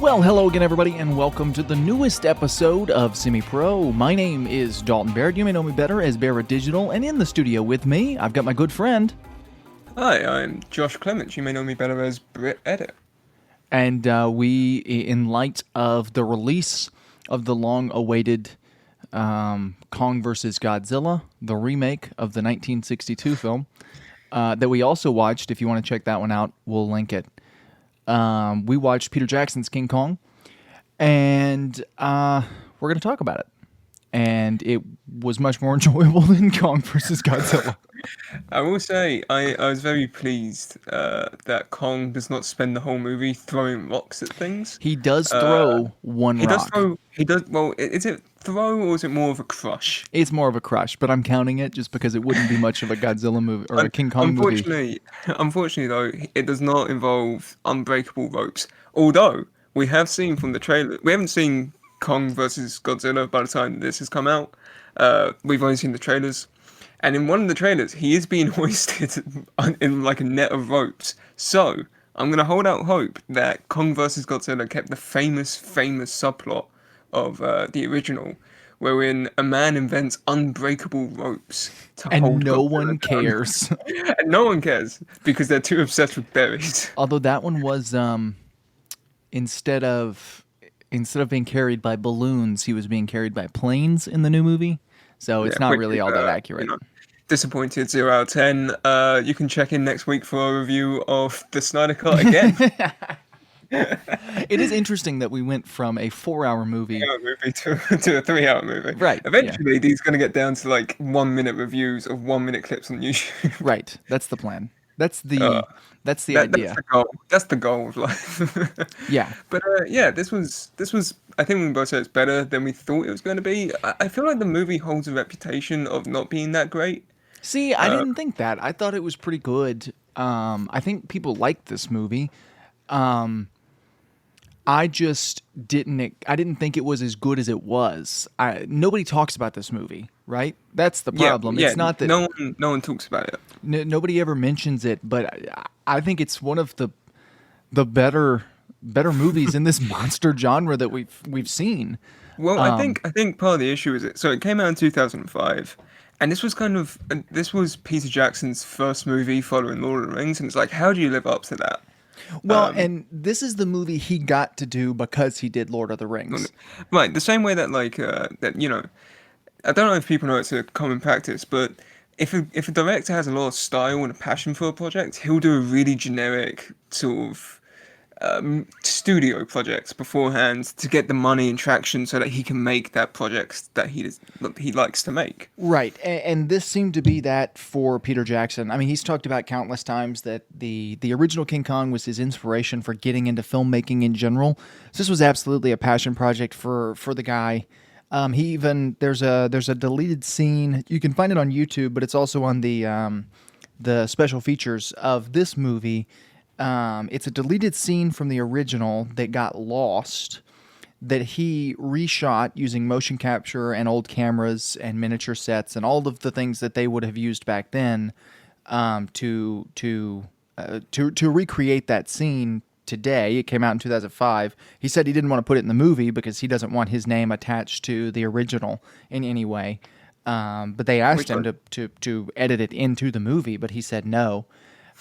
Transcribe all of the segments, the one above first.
Well, hello again, everybody, and welcome to the newest episode of Semi-Pro. My name is Dalton Baird. You may know me better as Barrett Digital, and in the studio with me, I've got my good friend. Hi, I'm Josh Clements. You may know me better as Brit Edit. And we, in light of the release of the long-awaited Kong vs. Godzilla, the remake of the 1962 film, that we also watched. If you want to check that one out, we'll link it. We watched Peter Jackson's King Kong, and we're going to talk about it. And it was much more enjoyable than Kong vs. Godzilla. I will say, I was very pleased that Kong does not spend the whole movie throwing rocks at things. He does throw one rock. Well, is it throw or is it more of a crush? It's more of a crush, but I'm counting it just because it wouldn't be much of a Godzilla movie or a King Kong movie. Unfortunately, though, it does not involve unbreakable ropes. Although, we have seen from the trailer, we haven't seen Kong versus Godzilla by the time this has come out. We've only seen the trailers. And in one of the trailers, he is being hoisted in like a net of ropes. So, I'm going to hold out hope that Kong vs. Godzilla kept the famous subplot of the original, wherein a man invents unbreakable ropes to hold And no Godzilla one down. cares. And no one cares, because they're too obsessed with berries. Although that one was, instead of being carried by balloons, he was being carried by planes in the new movie. So it's not really all that accurate. Disappointed 0 out of 10. You can check in next week for a review of the Snyder Cut again. It is interesting that we went from a 4-hour movie to a 3-hour movie. Right. Eventually, these going to get down to like 1-minute reviews of 1-minute clips on YouTube. Right. That's the plan. That's the idea. That's the goal. That's the goal of life. Yeah. But this was. I think we both said it's better than we thought it was going to be. I feel like the movie holds a reputation of not being that great. See, I didn't think that. I thought it was pretty good. I think people liked this movie. I just didn't. I didn't think it was as good as it was. Nobody talks about this movie, right? That's the problem. Yeah, it's not that no one talks about it. Nobody ever mentions it, but I think it's one of the better movies in this monster genre that we've seen. Well, I think part of the issue is so it came out in 2005, and this was Peter Jackson's first movie following Lord of the Rings, and it's like, how do you live up to that? Well, and this is the movie he got to do because he did Lord of the Rings. Right, the same way that I don't know if people know it's a common practice, but if a director has a lot of style and a passion for a project, he'll do a really generic sort of studio projects beforehand to get the money and traction so that he can make that project that he likes to make. Right, and this seemed to be that for Peter Jackson. I mean, he's talked about countless times that the original King Kong was his inspiration for getting into filmmaking in general. So this was absolutely a passion project for the guy. He even there's a deleted scene. You can find it on YouTube, but it's also on the special features of this movie. It's a deleted scene from the original that got lost that he reshot using motion capture and old cameras and miniature sets and all of the things that they would have used back then to recreate that scene today. It came out in 2005. He said he didn't want to put it in the movie because he doesn't want his name attached to the original in any way. But they asked him to edit it into the movie, but he said no.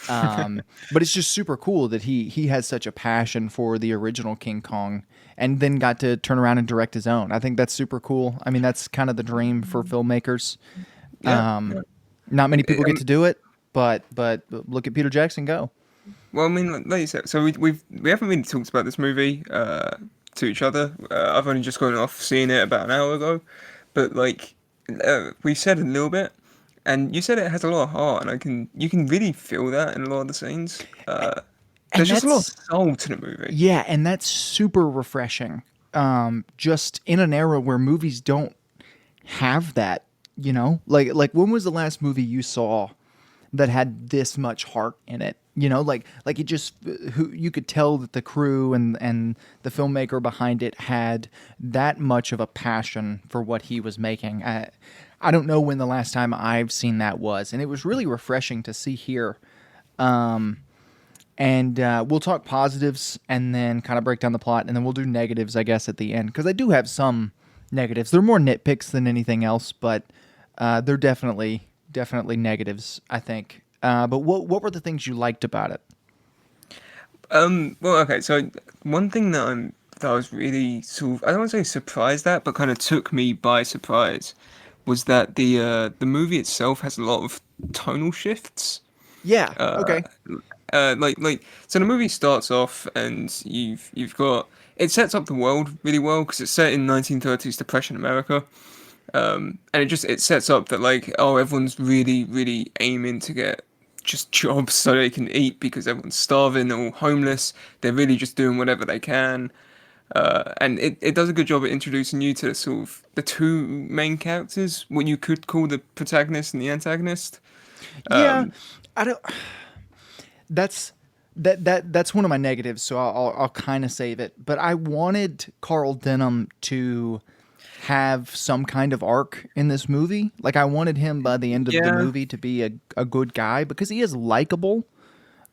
But it's just super cool that he has such a passion for the original King Kong and then got to turn around and direct his own. I think that's super cool. I mean, that's kind of the dream for filmmakers. Not many people get to do it, but look at Peter Jackson go. Well, I mean, like you said, so we haven't really talked about this movie to each other. I've only just gone off seeing it about an hour ago, but like we said a little bit. And you said it has a lot of heart, and you can really feel that in a lot of the scenes. There's just a lot of soul to the movie. Yeah, and that's super refreshing. Just in an era where movies don't have that, you know? Like when was the last movie you saw that had this much heart in it? You know, like it just, you could tell that the crew and the filmmaker behind it had that much of a passion for what he was making. I don't know when the last time I've seen that was, and it was really refreshing to see here. And we'll talk positives and then kind of break down the plot, and then we'll do negatives, I guess, at the end, because I do have some negatives. They're more nitpicks than anything else, but they're definitely negatives, I think. But what were the things you liked about it? Well, okay. So one thing that I was really sort of, I don't want to say surprised at, but kind of took me by surprise, was that the movie itself has a lot of tonal shifts. Yeah. Uh, Okay. so the movie starts off and you've got, it sets up the world really well because it's set in 1930s depression America. And it sets up that, like, oh, everyone's really aiming to get just jobs so they can eat because everyone's starving, they're all homeless, they're really just doing whatever they can. And it does a good job at introducing you to the sort of the two main characters, what you could call the protagonist and the antagonist. Yeah. I don't. That's one of my negatives, so I'll kind of save it. But I wanted Carl Denham to have some kind of arc in this movie. Like I wanted him by the end of the Yeah. movie to be a good guy because he is likable.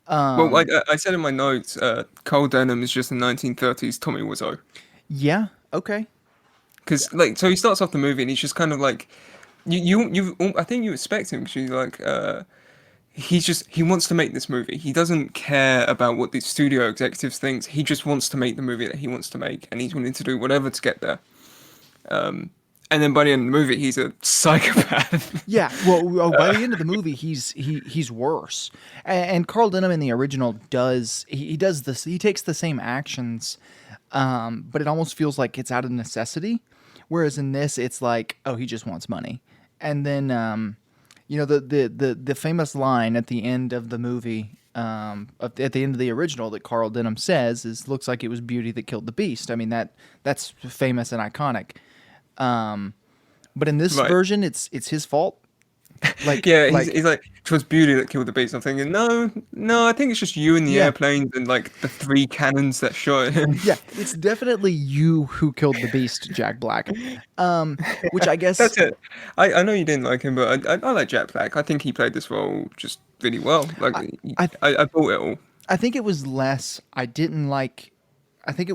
Well, like I said in my notes, Cole Denham is just a 1930s Tommy Wiseau. Yeah. Okay. Because like, so he starts off the movie and he's just kind of like, I think you expect him because you're like, he wants to make this movie. He doesn't care about what the studio executives thinks. He just wants to make the movie that he wants to make, and he's willing to do whatever to get there. And then by the end of the movie, he's a psychopath. Yeah. Well, by the end of the movie, he's worse. And Carl Denham in the original he does this. He takes the same actions, but it almost feels like it's out of necessity. Whereas in this, it's like, oh, he just wants money. And then, the famous line at the end of the movie, at the end of the original that Carl Denham says is, "Looks like it was beauty that killed the beast." I mean that's famous and iconic. But in this Right. version, it's his fault. Yeah, Like he's like, it was beauty that killed the beast. I'm thinking, no, I think it's just you in the yeah, airplanes and like the three cannons that shot him. yeah. It's definitely you who killed the beast, Jack Black. Which I guess That's it. I know you didn't like him, but I like Jack Black. I think he played this role just really well. Like, I I bought it all. I think it was less. I didn't like. I think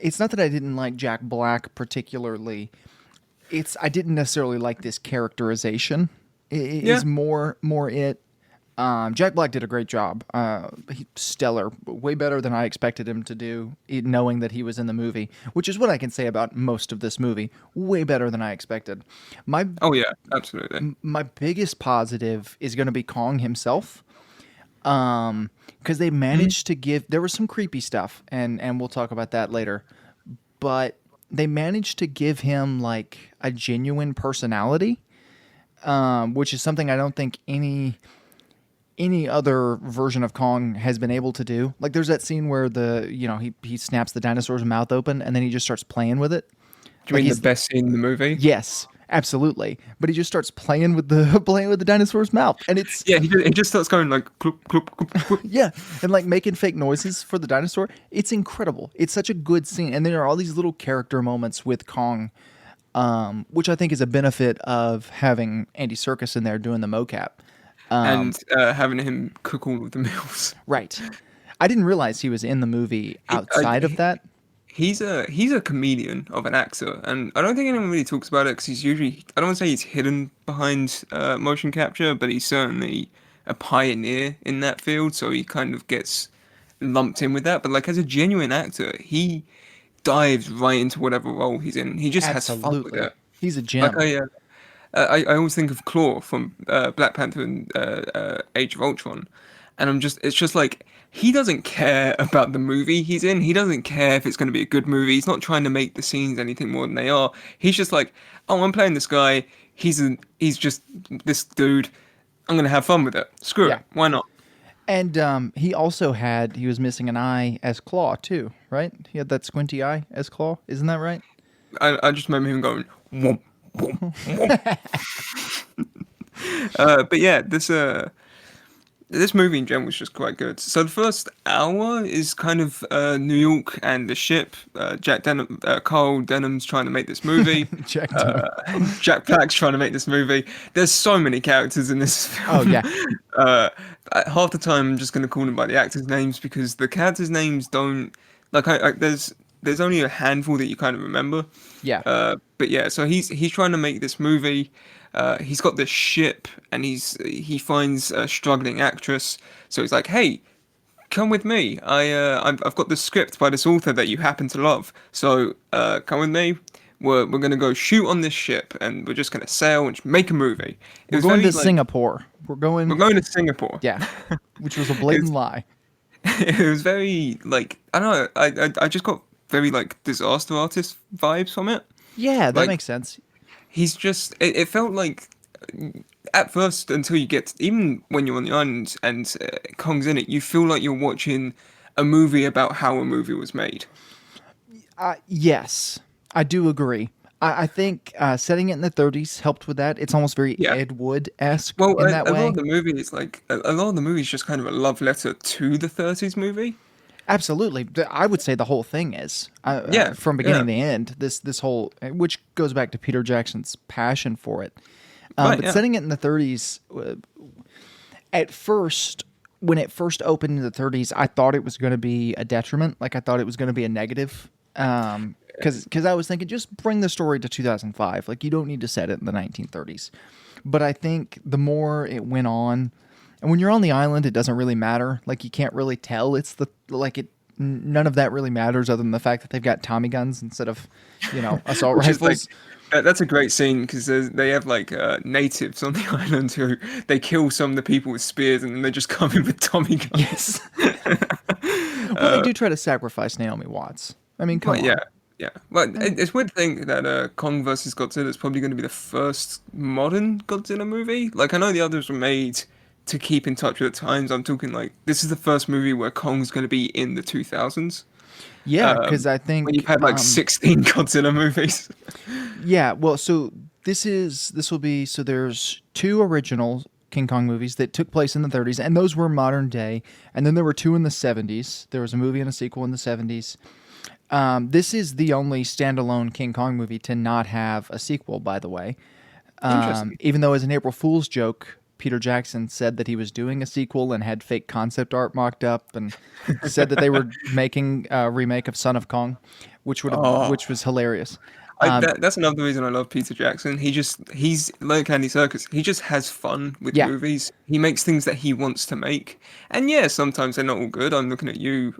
it's not that I didn't like Jack Black particularly. I didn't necessarily like this characterization. It Yeah. is more it. Jack Black did a great job. Stellar, way better than I expected him to do, knowing that he was in the movie, which is what I can say about most of this movie. Way better than I expected. My Oh yeah, absolutely. my biggest positive is going to be Kong himself, because they managed to give. There was some creepy stuff, and we'll talk about that later, but they managed to give him like a genuine personality, which is something I don't think any other version of Kong has been able to do. Like there's that scene where he snaps the dinosaur's mouth open and then he just starts playing with it. Do you Like mean the he's best scene in the movie? yes, absolutely. But he just starts playing with the playing with the dinosaur's mouth, and it's Yeah, he just starts going like, cloop, cloop, cloop, cloop. yeah, and like making fake noises for the dinosaur. It's incredible. It's such a good scene, and there are all these little character moments with Kong, which I think is a benefit of having Andy Serkis in there doing the mocap. And having him cook all of the meals. Right. I didn't realize he was in the movie outside of that. He's a comedian of an actor, and I don't think anyone really talks about it because he's usually, I don't want to say he's hidden behind motion capture, but he's certainly a pioneer in that field, so he kind of gets lumped in with that. But like as a genuine actor, he dives right into whatever role he's in. He just has fun with Absolutely. it. He's a Like gem. I always think of Claw from Black Panther and Age of Ultron, and it's just like he doesn't care about the movie he's in. He doesn't care if it's going to be a good movie. He's not trying to make the scenes anything more than they are. He's just like, oh, I'm playing this guy. He's just this dude. I'm gonna have fun with it. Screw Yeah. it. Why not? And he was missing an eye as Claw too, right? He had that squinty eye as Claw. Isn't that right? I just remember him going, womp, womp, womp. But yeah, this this movie in general is just quite good. So the first hour is kind of New York and the ship. Carl Denham's trying to make this movie. Jack Denham. Jack Black's trying to make this movie. There's so many characters in this film. Oh yeah, uh, Half the time I'm just going to call them by the actors' names because the characters' names don't like. There's only a handful that you kind of remember. yeah. But yeah, so he's trying to make this movie. He's got this ship, and he finds a struggling actress. So he's like, "Hey, come with me. I've got this script by this author that you happen to love. So come with me. We're gonna go shoot on this ship, and we're just gonna sail and make a movie." We're going to Singapore. We're going to Singapore. Yeah, which was a blatant lie. It was very like I don't know. I just got very like disaster artist vibes from it. Yeah, that Like, makes sense. He's just it felt like at first until you get even when you're on the island and Kong's in it, you feel like you're watching a movie about how a movie was made. Yes, I do agree. I think setting it in the 30s helped with that. It's almost very Yeah. Ed Wood-esque Well, in that a way. lot of the movie is like a lot of the movie is just kind of a love letter to the 30s movie. Absolutely. I would say the whole thing is Yeah, from beginning yeah. to end. This whole, which goes back to Peter Jackson's passion for it. Right, But yeah. setting it in the 30s, at first, when it first opened in the 30s, I thought it was going to be a detriment. Like I thought it was going to be a negative. Because I was thinking, just bring the story to 2005. Like you don't need to set it in the 1930s. But I think the more it went on, and when you're on the island, it doesn't really matter. Like you can't really tell. None of that really matters other than the fact that they've got Tommy guns instead of, assault Which is rifles. that's a great scene because they have like natives on the island who they kill some of the people with spears and then they just come in with Tommy guns. Yes. Well, they do try to sacrifice Naomi Watts. I mean, come But on. yeah, yeah. Well, it's weird to think that Kong versus Godzilla is probably going to be the first modern Godzilla movie. Like I know the others were made to keep in touch with the times. I'm talking like this is the first movie where Kong's going to be in the 2000s. Yeah, because I think When you've had like 16 Godzilla movies. yeah, well, so there's two original King Kong movies that took place in the 30s, and those were modern day. And then there were two in the 70s. There was a movie and a sequel in the 70s. This is the only standalone King Kong movie to not have a sequel, by the way. Interesting. Even though as an April Fool's joke, Peter Jackson said that he was doing a sequel and had fake concept art mocked up, and said that they were making a remake of Son of Kong, which was hilarious. That's another reason I love Peter Jackson. He's like Andy Serkis. He just has fun with Yeah. movies. He makes things that he wants to make. And yeah, sometimes they're not all good. I'm looking at you,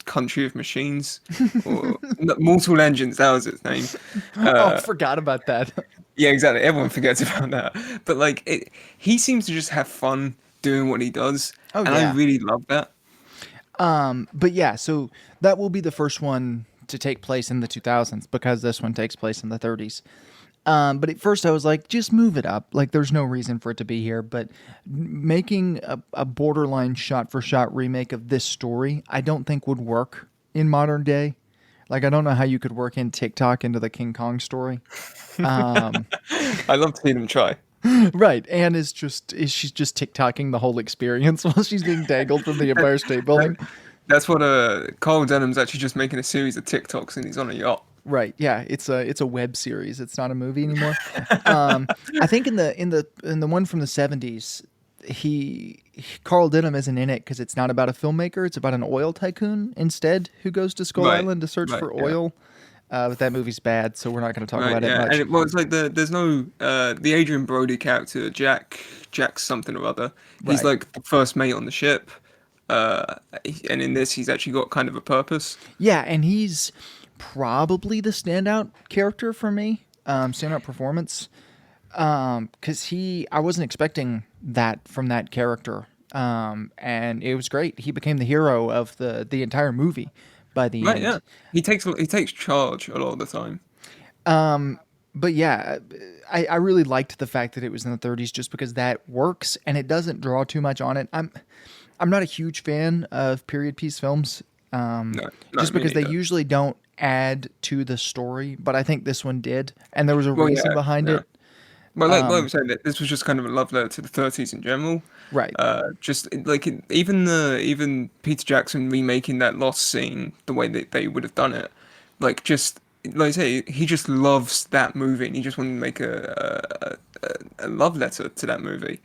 Country of Machines, or Mortal Engines. That was its name. I forgot about that. Yeah, exactly. Everyone forgets about that. But like, he seems to just have fun doing what he does, Oh, and yeah. I really love that. But yeah, so that will be the first one to take place in the 2000s because this one takes place in the 30s. But at first I was like, just move it up. Like there's no reason for it to be here. But making a borderline shot-for-shot remake of this story, I don't think would work in modern day. Like I don't know how you could work in TikTok into the King Kong story. I love to see them try. Right, and she's just TikToking the whole experience while she's being dangled from the Empire State Building. That's what Carl Denham's actually just making a series of TikToks and he's on a yacht. Right. Yeah. It's a web series. It's not a movie anymore. I think in the one from the 70s, Carl Denham isn't in it because it's not about a filmmaker. It's about an oil tycoon instead who goes to Skull Right, Island to search right, for yeah. oil. But that movie's bad, so we're not going to talk Right, about it yeah. much. And it's like there's no the Adrian Brody character, Jack something or other. He's Right. like the first mate on the ship. And in this he's actually got kind of a purpose. Yeah, and he's probably the standout character for me, standout performance, because I wasn't expecting that from that character, and it was great. He became the hero of the entire movie by the Right, end. yeah. He takes charge a lot of the time. But yeah, I really liked the fact that it was in the 30s just because that works and it doesn't draw too much on it. I'm not a huge fan of period piece films, No, just me because they neither. usually don't add to the story. But I think this one did, and there was a Well, reason yeah, behind yeah. it. Well, like we said, that this was just kind of a love letter to the 30s in general. Right. Even Peter Jackson remaking that Lost scene the way that they would have done it, like just like I say, he just loves that movie and he just wanted to make a love letter to that movie.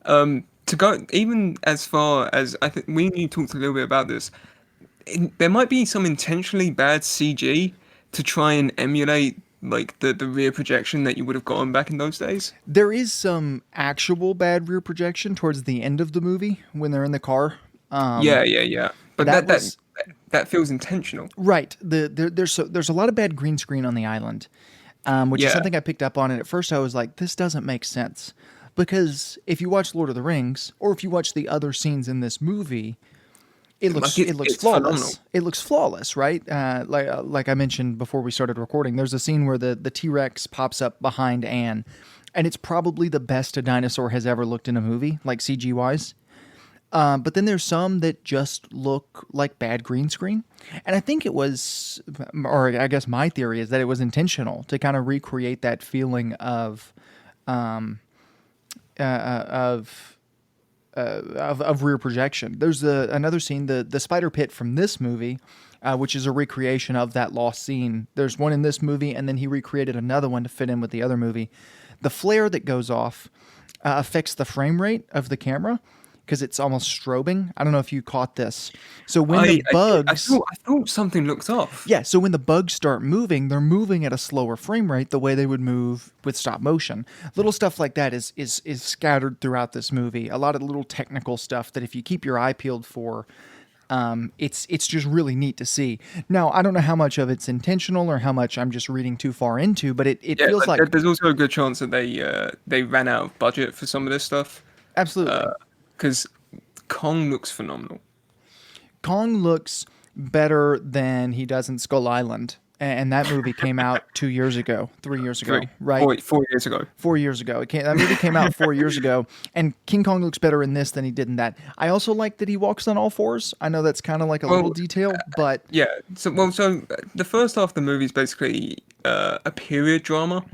To go even as far as I think we need to talk a little bit about this. There might be some intentionally bad CG to try and emulate like the rear projection that you would have gotten back in those days. There is some actual bad rear projection towards the end of the movie when they're in the car. Yeah. But That that was that feels intentional. right. There's a lot of bad green screen on the island, which is Yeah, something I picked up on. And at first, I was like, "This doesn't make sense," because if you watch Lord of the Rings, or if you watch the other scenes in this movie, it looks it's phenomenal. flawless. It looks flawless, right? Like I mentioned before we started recording, there's a scene where the T-Rex pops up behind Anne, and it's probably the best a dinosaur has ever looked in a movie, like CG wise. But then there's some that just look like bad green screen. And I think it was, or I guess my theory is that it was intentional to kind of recreate that feeling uh, of of rear projection. There's another scene, the spider pit from this movie, which is a recreation of that lost scene. There's one in this movie, and then he recreated another one to fit in with the other movie. The flare that goes off affects the frame rate of the camera because it's almost strobing. I don't know if you caught this. So when the bugs, I thought something looked off. yeah, so when the bugs start moving, they're moving at a slower frame rate the way they would move with stop motion. Little stuff like that is scattered throughout this movie. A lot of little technical stuff that if you keep your eye peeled for, it's just really neat to see. Now, I don't know how much of it's intentional or how much I'm just reading too far into, but it Yeah, feels like there's also a good chance that they ran out of budget for some of this stuff. absolutely. Because Kong looks phenomenal. Kong looks better than he does in Skull Island. And that movie came out 2 years ago, 3 years ago, right? 4 years ago. 4 years ago. That movie came out 4 years ago, and King Kong looks better in this than he did in that. I also like that he walks on all fours. I know that's kind of like a little detail, but Yeah. So the first half of the movie is basically a period drama.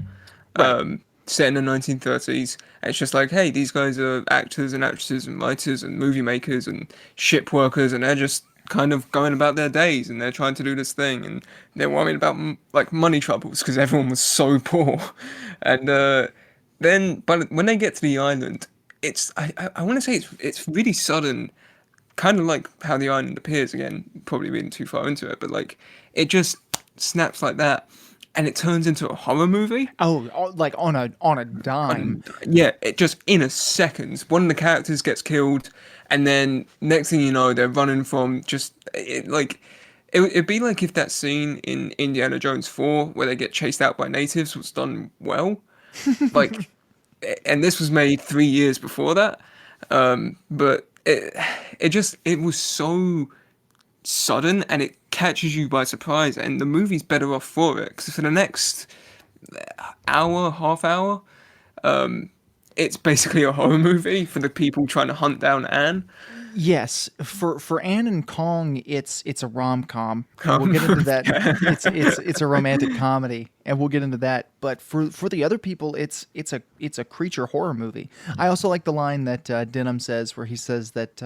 right. Set in the 1930s. And it's just like, hey, these guys are actors and actresses and writers and movie makers and ship workers, and they're just kind of going about their days and they're trying to do this thing and they're worried about like money troubles because everyone was so poor. And but when they get to the island, it's I want to say it's really sudden, kind of like how the island appears again. Probably reading too far into it, but like it just snaps like that. And it turns into a horror movie. Like on a dime. Yeah, it just in a second, one of the characters gets killed, and then next thing you know, they're running from it'd be like if that scene in Indiana Jones 4 where they get chased out by natives was done well, like, and this was made 3 years before that, but it was so sudden and it catches you by surprise, and the movie's better off for it because for the next half hour, it's basically a horror movie for the people trying to hunt down Anne. Yes, for Anne and Kong, it's a rom-com, and we'll get into that. It's a romantic comedy, and we'll get into that. But for the other people, it's a creature horror movie. I also like the line that Denham says, where he says that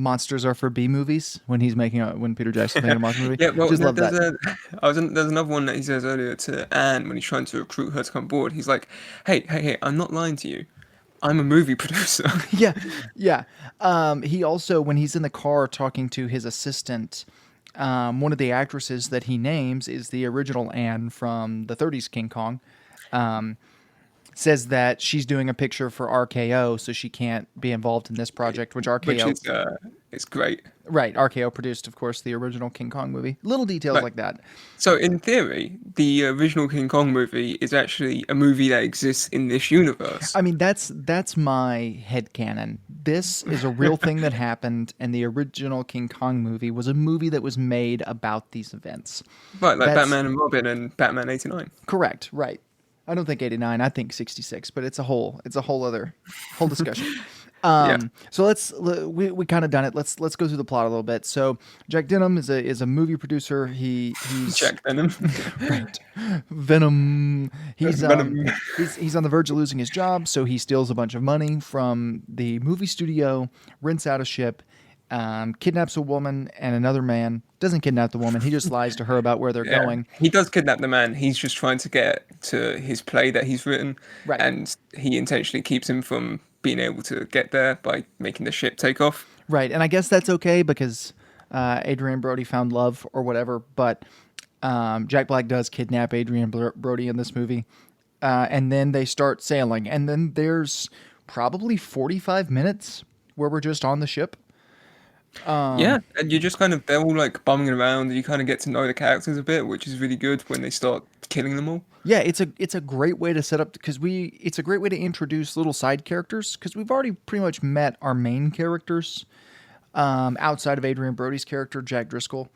monsters are for B movies when Peter Jackson's making a monster movie. Yeah, well, Just love that. there's another one that he says earlier to Anne when he's trying to recruit her to come aboard. He's like, hey, I'm not lying to you. I'm a movie producer. Yeah. He also, when he's in the car talking to his assistant, one of the actresses that he names is the original Anne from the 30s King Kong. Says that she's doing a picture for RKO, so she can't be involved in this project, which RKO, Which is it's great. right? RKO produced, of course, the original King Kong movie. Little details Right. like that. So in theory, the original King Kong movie is actually a movie that exists in this universe. I mean, that's my headcanon. This is a real thing that happened, and the original King Kong movie was a movie that was made about these events. Right, like That's Batman and Robin and Batman 89. correct, right? I don't think 89. I think 66, but it's a whole other discussion. Yeah, So we kind of done it. Let's go through the plot a little bit. So Jack Denham is a movie producer. He's Jack Venom. right. Venom. Venom. He's on the verge of losing his job, so he steals a bunch of money from the movie studio, rents out a ship, kidnaps a woman and another man. Doesn't kidnap the woman. He just lies to her about where they're Yeah, going. he does kidnap the man. He's just trying to get to his play that he's written, Right. and he intentionally keeps him from being able to get there by making the ship take off. Right. And I guess that's okay because Adrian Brody found love or whatever. But Jack Black does kidnap Adrian Brody in this movie. And then they start sailing. And then there's probably 45 minutes where we're just on the ship. Yeah, and you just kind of they're all like bumming around, and you kind of get to know the characters a bit, which is really good when they start killing them all. Yeah, it's a great way to set up because it's a great way to introduce little side characters because we've already pretty much met our main characters outside of Adrian Brody's character Jack Driscoll.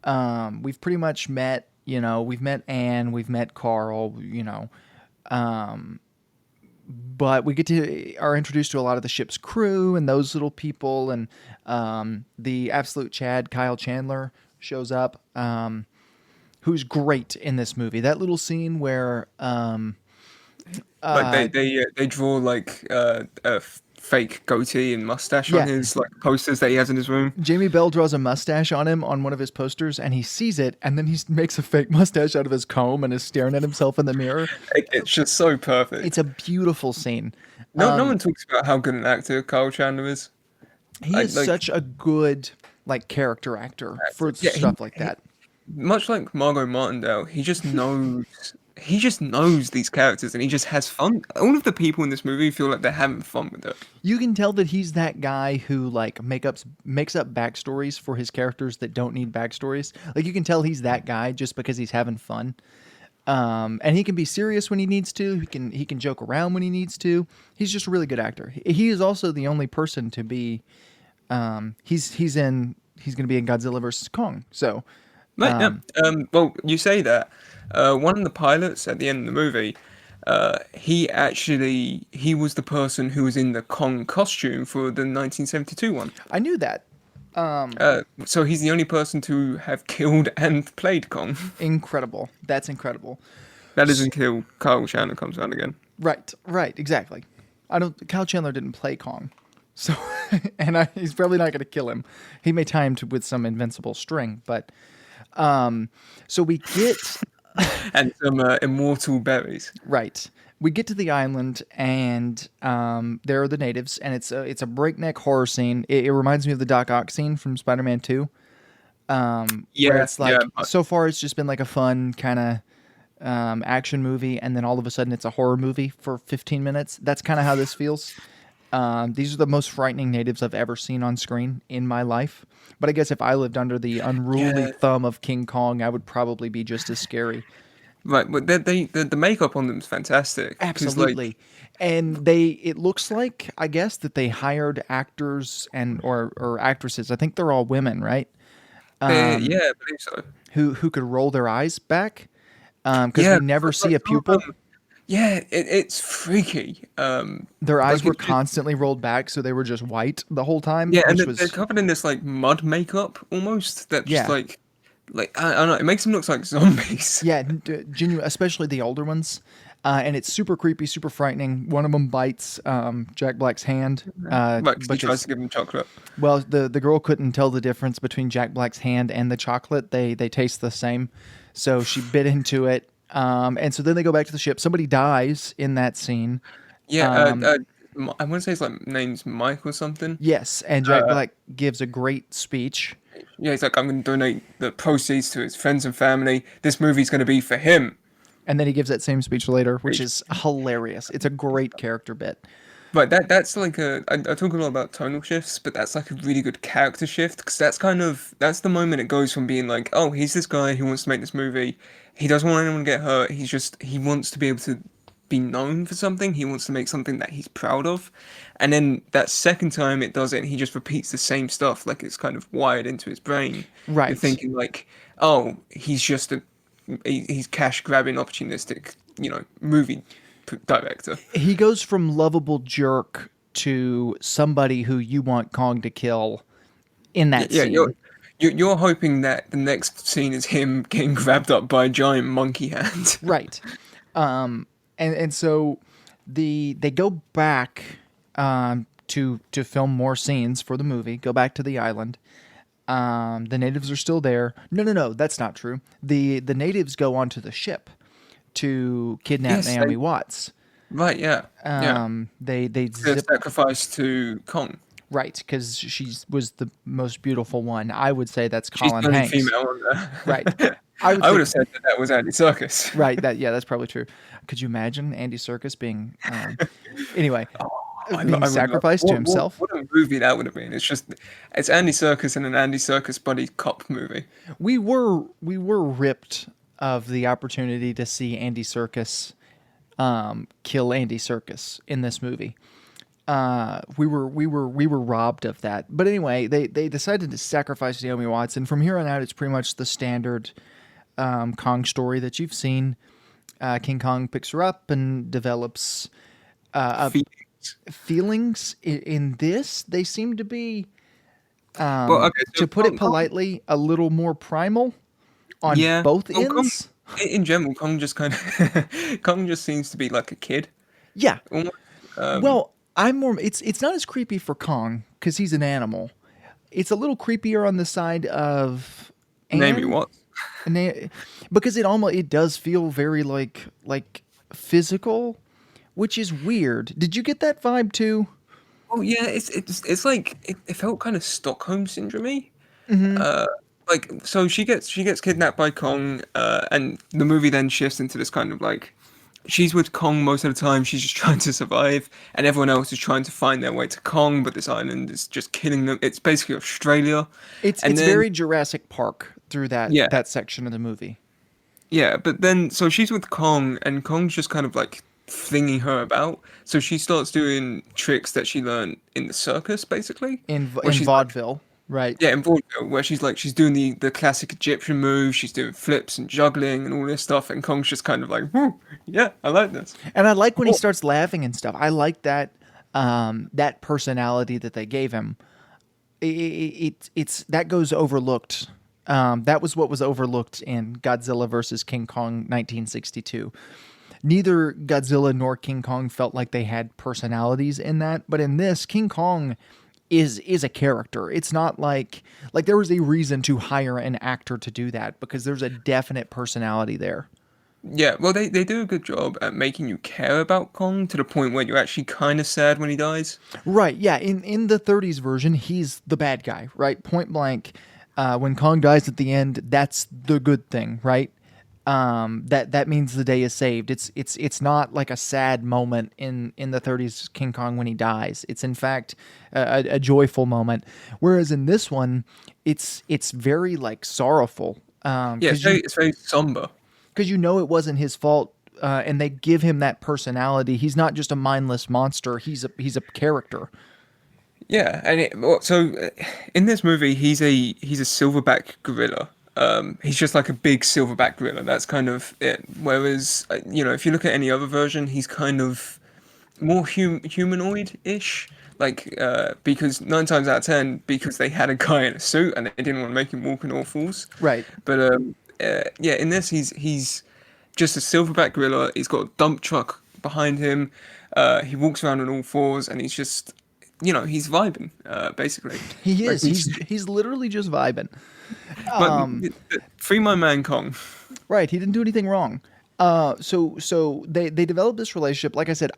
We've pretty much met, we've met Anne, we've met Carl, but we are introduced to a lot of the ship's crew and those little people, and the absolute Chad, Kyle Chandler, shows up. Who's great in this movie. That little scene where Like they draw like fake goatee and mustache yeah, on his like posters that he has in his room. Jamie Bell draws a mustache on him on one of his posters, and he sees it, and then he makes a fake mustache out of his comb and is staring at himself in the mirror. It's just so perfect. It's a beautiful scene. No one talks about how good an actor Kyle Chandler is. He is such a good like character actor for Yeah, stuff like that. much like Margot Martindale, he just knows. He just knows these characters, and he just has fun. All of the people in this movie feel like they're having fun with it. You can tell that he's that guy who like makes up backstories for his characters that don't need backstories. Like you can tell he's that guy just because he's having fun. And he can be serious when he needs to. He can joke around when he needs to. He's just a really good actor. He is also the only person to be. He's going to be in Godzilla versus Kong. So, Right, yeah. Well, you say that. One of the pilots at the end of the movie, he was the person who was in the Kong costume for the 1972 one. I knew that. So he's the only person to have killed and played Kong. Incredible. That's incredible. That is until Kyle Chandler comes around again. Right, exactly. Kyle Chandler didn't play Kong. So, he's probably not going to kill him. He may tie him with some invincible string, but, so we get, And some immortal berries. right. We get to the island and, there are the natives and it's a breakneck horror scene. It reminds me of the Doc Ock scene from Spider-Man 2. Where it's like, so far it's just been like a fun kind of, action movie, and then all of a sudden it's a horror movie for 15 minutes. That's kind of how this feels. These are the most frightening natives I've ever seen on screen in my life. But I guess if I lived under the unruly thumb of King Kong, I would probably be just as scary. Right, but the makeup on them is fantastic. 'Cause, Absolutely. like, And it looks like, I guess, that they hired actors or actresses. I think they're all women, right? yeah, I believe so. Who could roll their eyes back. Because we never see a pupil. It's freaky. Their eyes like were constantly rolled back, so they were just white the whole time. Yeah, and which they're covered in this like mud makeup almost. That just Yeah. like I don't know. It makes them look like zombies. Yeah, genuine, especially the older ones. And it's super creepy, super frightening. One of them bites Jack Black's hand. But he tries to give them chocolate. Well, the girl couldn't tell the difference between Jack Black's hand and the chocolate. They taste the same. So she bit into it. And so then they go back to the ship. Somebody dies in that scene. Yeah, I want to say his like name's Mike or something. Yes, and Jack Black gives a great speech. Yeah, he's like, I'm going to donate the proceeds to his friends and family. This movie's going to be for him. And then he gives that same speech later, which is hilarious. It's a great character bit. But that's like I talk a lot about tonal shifts, but that's like a really good character shift because that's the moment it goes from being like, oh, he's this guy who wants to make this movie. He doesn't want anyone to get hurt. He wants to be able to be known for something. He wants to make something that he's proud of. And then that second time it does it, and he just repeats the same stuff like it's kind of wired into his brain. Right. You're thinking like, oh, he's cash grabbing opportunistic, movie director. He goes from lovable jerk to somebody who you want Kong to kill in that Yeah, scene. you're hoping that the next scene is him getting grabbed up by a giant monkey hand. Right. And so they go back to film more scenes for the movie. Go back to the island. The natives are still there. No, that's not true. The natives go onto the ship to kidnap Yes, they, Naomi Watts. right, yeah, yeah. They The zip sacrifice to Kong. right because she was the most beautiful one. I would say that's She's Colin the only Hanks. female on Right. there. I would I would say have said that was Andy Serkis. right. That's probably true. Could you imagine Andy Serkis being anyway being I would love. sacrificed to What, himself? what a movie that would have been. It's Andy Serkis and an Andy Serkis buddy cop movie. We were ripped of the opportunity to see Andy Serkis kill Andy Serkis in this movie. We were robbed of that. But anyway, they decided to sacrifice Naomi Watts, and from here on out, it's pretty much the standard Kong story that you've seen. King Kong picks her up and develops Feelings. feelings. In this, they seem to be, Well, okay, so to put it Kong, politely, a little more primal on yeah. both Well, Kong, ends. in general, Kong just kind of Kong just seems to be like a kid. Yeah. Almost. Um, Well, I'm more. It's not as creepy for Kong because he's an animal. It's a little creepier on the side of Naomi Anne, Watts. because it does feel very like physical, which is weird. Did you get that vibe too? Oh yeah, it's like it felt kind of Stockholm syndrome. Mm-hmm. Uh, like so she gets kidnapped by Kong, and the movie then shifts into this kind of like she's with Kong most of the time. She's just trying to survive, and everyone else is trying to find their way to Kong. But this island is just killing them. It's basically Australia, and It's then very Jurassic Park through yeah, that section of the movie. yeah. But then so she's with Kong, and Kong's just kind of like flinging her about. So she starts doing tricks that she learned in the circus, basically, where In she's like vaudeville, right? yeah, in vaudeville, where she's doing the classic Egyptian moves, she's doing flips and juggling and all this stuff, and Kong's just kind of like, "Whew, yeah, I like this. And I like when he Cool. starts laughing and stuff. I like that that personality that they gave him. It's that goes overlooked. That was what was overlooked in Godzilla versus King Kong 1962. Neither Godzilla nor King Kong felt like they had personalities in that, but in this, King Kong is a character. It's not like there was a reason to hire an actor to do that because there's a definite personality there. Yeah, well, they do a good job at making you care about Kong to the point where you're actually kind of sad when he dies. Right, yeah. In the 30s version, he's the bad guy, right? Point blank. When Kong dies at the end, that's the good thing, right? That means the day is saved. It's not like a sad moment in the 30s King Kong when he dies. It's in fact a joyful moment. Whereas in this one, it's very like sorrowful. Yeah, Because you it's very somber. because you know it wasn't his fault. And they give him that personality. He's not just a mindless monster. He's a character. Yeah, and in this movie, he's a silverback gorilla. He's just like a big silverback gorilla. That's kind of it. Whereas, if you look at any other version, he's kind of more humanoid-ish. Like, because 9 times out of 10, because they had a guy in a suit and they didn't want to make him walk on all fours. Right. But yeah, in this, he's just a silverback gorilla. He's got a dump truck behind him. He walks around on all fours, and he's just, he's vibing, basically. He Like is. He's literally just vibing. but Um, free my man Kong. Right, he didn't do anything wrong. So they developed this relationship. Like I said,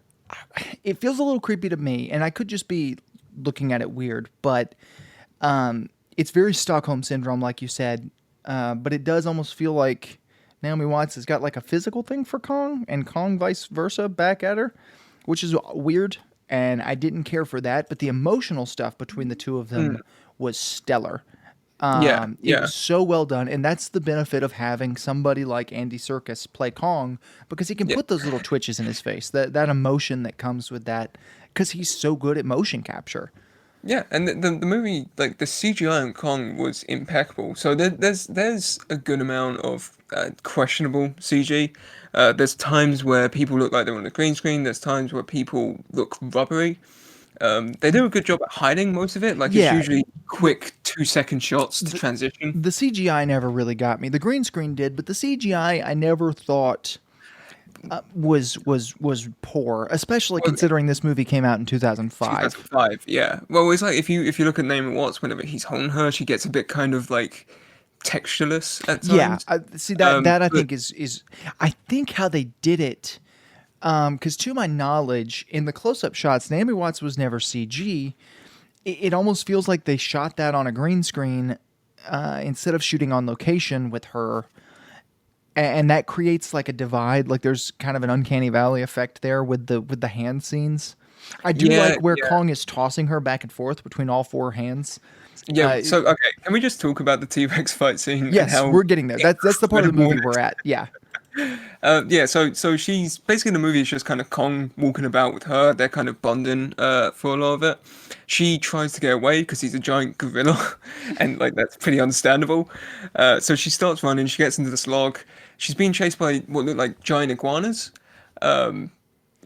it feels a little creepy to me, and I could just be looking at it weird, but it's very Stockholm syndrome, like you said. But it does almost feel like Naomi Watts has got like a physical thing for Kong, and Kong vice versa back at her, which is weird. And I didn't care for that, but the emotional stuff between the two of them was stellar. Yeah, It yeah, was so well done, and that's the benefit of having somebody like Andy Serkis play Kong because he can yeah, put those little twitches in his face, that emotion that comes with that, because he's so good at motion capture. yeah. And the movie, like the CGI on Kong was impeccable. So there's a good amount of questionable CG. There's times where people look like they're on a green screen. There's times where people look rubbery. They do a good job at hiding most of it. Like it's Yeah, usually quick 2 second shots to the transition. the CGI never really got me. The green screen did, but the CGI I never thought was poor, especially Well, considering this movie came out in 2005. 2005, yeah. Well, it's like if you look at Naomi Watts, whenever he's holding her, she gets a bit kind of like textureless at Yeah, times. see that I But think is I think how they did it. Because to my knowledge, in the close-up shots, Naomi Watts was never CG. It almost feels like they shot that on a green screen instead of shooting on location with her, and that creates like a divide. Like there's kind of an uncanny valley effect there with the hand scenes. I do yeah, like where yeah, Kong is tossing her back and forth between all four hands. yeah. Uh, So okay, can we just talk about the T-Rex fight scene and yes, how we're getting there. That's the part of the incredible movie it we're is? at. Yeah, Yeah, so she's basically the movie is just kind of Kong walking about with her. They're kind of bonding for a lot of it. She tries to get away because he's a giant gorilla, and like that's pretty understandable. So she starts running. She gets into this log. She's being chased by what look like giant iguanas,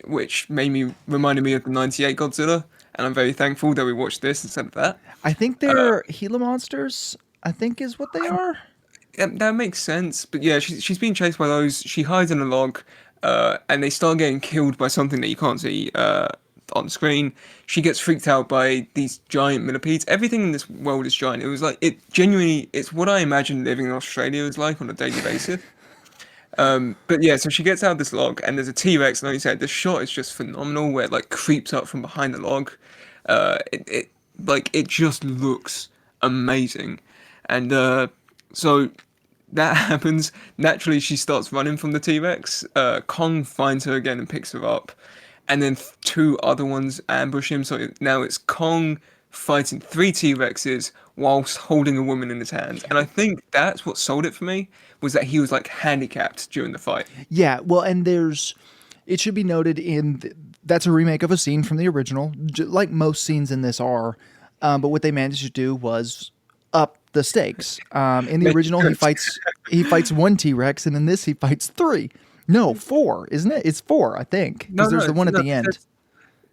which reminded me of the '98 Godzilla. And I'm very thankful that we watched this instead of that. I think they're Gila monsters. I think is what they are. That makes sense, but yeah, she's being chased by those. She hides in a log, and they start getting killed by something that you can't see on screen. She gets freaked out by these giant millipedes. Everything in this world is giant. It was like it genuinely. It's what I imagine living in Australia is like on a daily basis. But yeah, so she gets out of this log, and there's a T Rex. And like you said, the shot is just phenomenal, where it like creeps up from behind the log. It like it just looks amazing, and so that happens. Naturally, she starts running from the T Rex. Kong finds her again and picks her up, and then two other ones ambush him. So now it's Kong fighting three T Rexes whilst holding a woman in his hands. And I think that's what sold it for me was that he was like handicapped during the fight. Yeah, well, and it should be noted that's a remake of a scene from the original, like most scenes in this are. But what they managed to do was up the stakes. In the original, he fights one T Rex, and in this, he fights three. No, four, isn't it? It's four, I think, No, because there's no, the one at no. the end.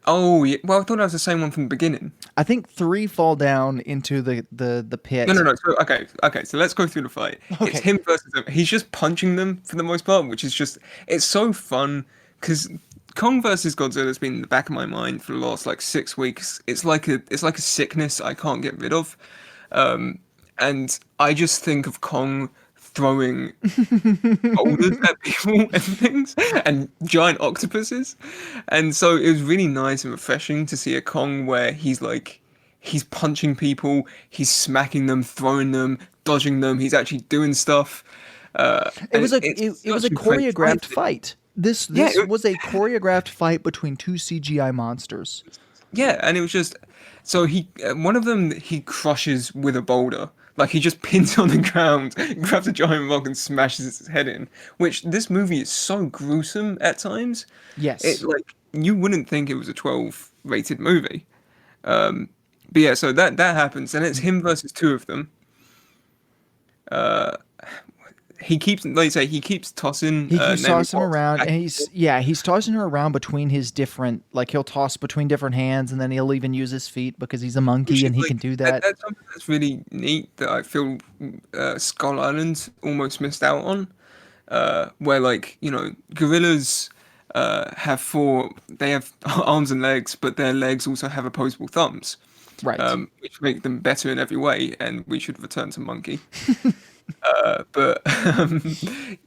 Oh, yeah. Well, I thought that was the same one from the beginning. I think three fall down into the No, pit. no, no. So okay. So let's go through the fight. It's Okay. him versus them. He's just punching them for the most part, which is just it's so fun because Kong versus Godzilla has been in the back of my mind for the last like 6 weeks. It's like a sickness I can't get rid of, and I just think of Kong throwing boulders at people and things and giant octopuses. And so it was really nice and refreshing to see a Kong where he's punching people, he's smacking them, throwing them, dodging them, he's actually doing stuff. It And was a it's it was a such great choreographed fight. fight. This Yeah, this was a choreographed fight between two CGI monsters. yeah, and it was just so one of them he crushes with a boulder. Like he just pins on the ground, grabs a giant rock and smashes its head in. Which this movie is so gruesome at times. It Yes. like you wouldn't think it was a 12 rated movie. But yeah, so that happens, and it's him versus two of them. He keeps, like you say, he keeps tossing He keeps Naomi tossing Watts around, back and and he's forth. yeah, he's tossing her around between his different. Like he'll toss between different hands, and then he'll even use his feet because he's a Which monkey is and he like can do that. that's something that's really neat that I feel Skull Island almost missed out on. Where like gorillas have they have arms and legs, but their legs also have opposable thumbs, Right. which make them better in every way. And we should return to monkey. But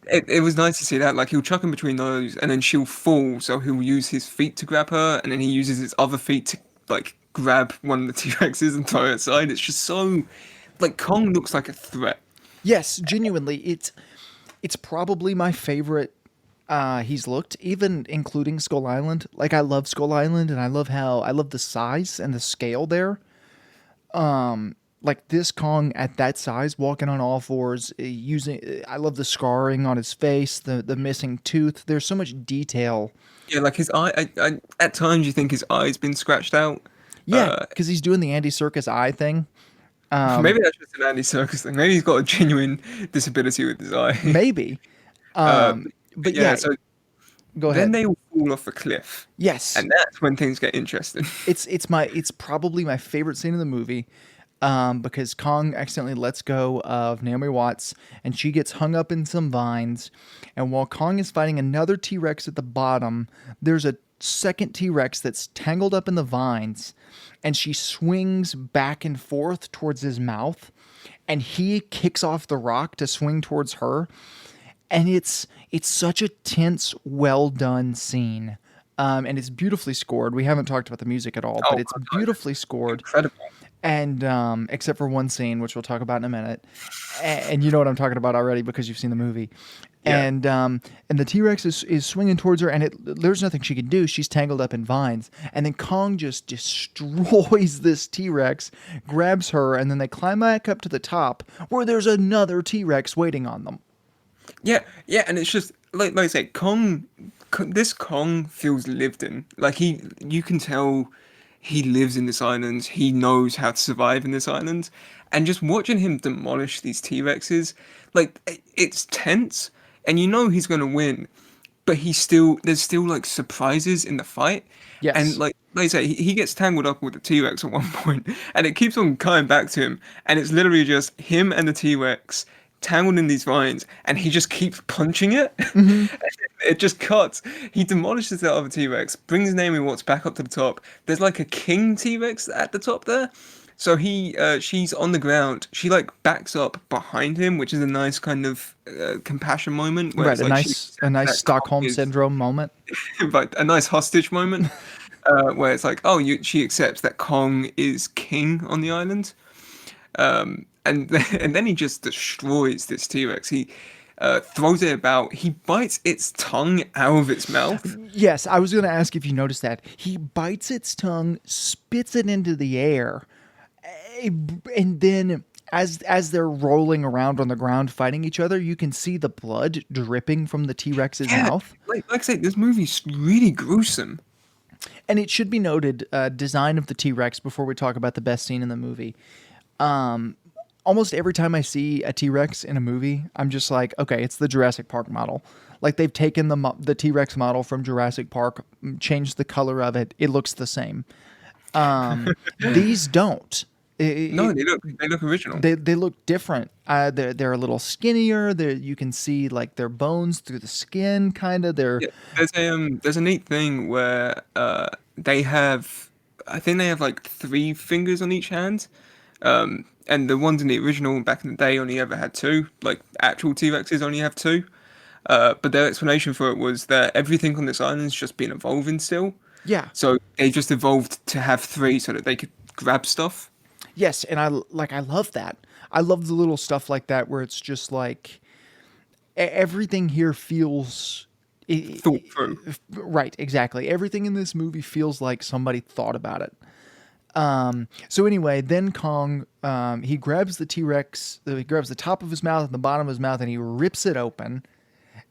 it was nice to see that. Like he'll chuck in between those, and then she'll fall. So he'll use his feet to grab her, and then he uses his other feet to like grab one of the T Rexes and throw it aside. It's just so like Kong looks like a threat. Yes, genuinely, it's probably my favorite he's looked, even including Skull Island. Like I love Skull Island, and I love the size and the scale there. Like this Kong at that size, walking on all fours, I love the scarring on his face, the missing tooth. There's so much detail. Yeah, like his eye. At times you think his eye's been scratched out. Yeah, Uh, because he's doing the Andy Circus eye thing. Maybe that's just an Andy Circus thing. Maybe he's got a genuine disability with his eye. Maybe. Uh, But yeah, yeah, so Go then ahead. they all fall off a cliff, Yes, and that's when things get interesting. it's probably my favorite scene in the movie, because Kong accidentally lets go of Naomi Watts and she gets hung up in some vines, and while Kong is fighting another T Rex at the bottom, there's a second T Rex that's tangled up in the vines, and she swings back and forth towards his mouth, and he kicks off the rock to swing towards her, and it's such a tense, well done scene. And it's beautifully scored. We haven't talked about the music at all, but Oh it's my god, beautifully scored. incredible! And except for one scene, which we'll talk about in a minute, and you know what I'm talking about already because you've seen the movie. Yeah, And the T Rex is swinging towards her, and there's nothing she can do. She's tangled up in vines, and then Kong just destroys this T Rex, grabs her, and then they climb back up to the top where there's another T Rex waiting on them. yeah, yeah, and it's just like I said, this Kong feels lived in. Like you can tell he lives in this island. He knows how to survive in this island, and just watching him demolish these T Rexes, like it's tense, and you know he's gonna win, but there's still like surprises in the fight, and Yes. like I say, he gets tangled up with the T Rex at one point, and it keeps on coming back to him, and it's literally just him and the T Rex tangled in these vines, and he just keeps punching it. It just cuts. He demolishes that other T Rex, brings Naomi Watts back up to the top. There's like a king T Rex at the top there. So she's on the ground. She like backs up behind him, which is a nice kind of compassion moment where Right, it's like she a accepts nice that Kong Stockholm is syndrome moment. like a nice hostage moment, where it's like, oh, she accepts that Kong is king on the island, and and then he just destroys this T Rex. He throws it about. He bites its tongue out of its mouth. Yes, I was going to ask if you noticed that. He bites its tongue, spits it into the air, eh, and then as they're rolling around on the ground fighting each other, you can see the blood dripping from the T-Rex's Yeah, mouth. like I say, this movie's really gruesome. And it should be noted, design of the T-Rex before we talk about the best scene in the movie. Almost every time I see a T-Rex in a movie, I'm just like, okay, it's the Jurassic Park model. Like they've taken the T-Rex model from Jurassic Park, changed the color of it. It looks the same. These don't. No, they look original. They look different. They're a little skinnier. You can see like their bones through the skin, kind of. They're Yeah, there's a neat thing where they have, I think they have like three fingers on each hand, and the ones in the original back in the day only ever had two. Like actual T Rexes only have two. But their explanation for it was that everything on this island's just been evolving still. yeah. So they just evolved to have three so that they could grab stuff. Yes, and I love that. I love the little stuff like that where it's just like everything here feels Thought through. right. Exactly. Everything in this movie feels like somebody thought about it. So anyway, then Kong, he grabs the T-Rex, he grabs the top of his mouth and the bottom of his mouth, and he rips it open,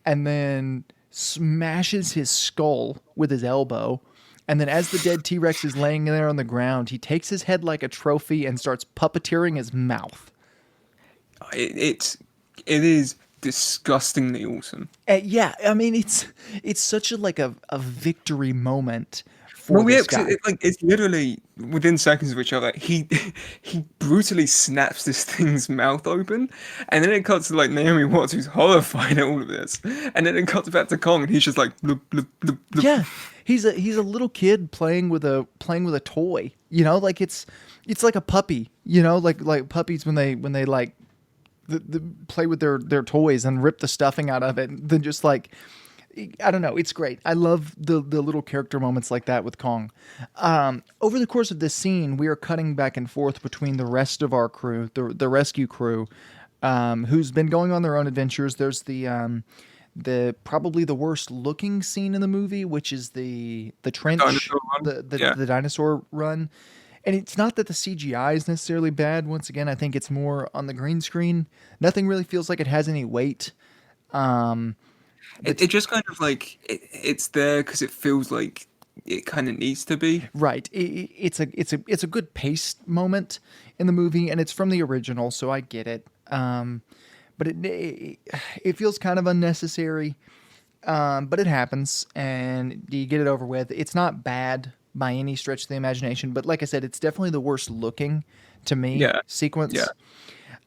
and then smashes his skull with his elbow. And then, as the dead T Rex is laying there on the ground, he takes his head like a trophy and starts puppeteering his mouth. It is disgustingly awesome. Yeah, I mean, it's such a victory moment for Well, yeah, this 'cause guy. it's literally within seconds of each other. He brutally snaps this thing's mouth open, and then it cuts to like Naomi Watts, who's horrified at all of this, and then it cuts back to Kong, and he's just like, bloop, bloop, bloop, bloop. Yeah, he's a little kid playing with a toy. You know, like it's like a puppy. You know, like puppies when they like play with their toys and rip the stuffing out of it, and then just like. I don't know. It's great. I love the little character moments like that with Kong. Over the course of this scene, we are cutting back and forth between the rest of our crew, the rescue crew, who's been going on their own adventures. There's the probably the worst looking scene in the movie, which is the trench, Dinosaur run. Yeah. the dinosaur run. And it's not that the CGI is necessarily bad. Once again, I think it's more on the green screen. Nothing really feels like it has any weight. It just kind of like it's there because it feels like it kind of needs to be. Right. It's a good paced moment in the movie, and it's from the original, so I get it. But it feels kind of unnecessary. But it happens, and you get it over with. It's not bad by any stretch of the imagination, but like I said, it's definitely the worst looking to me Yeah, yeah. sequence.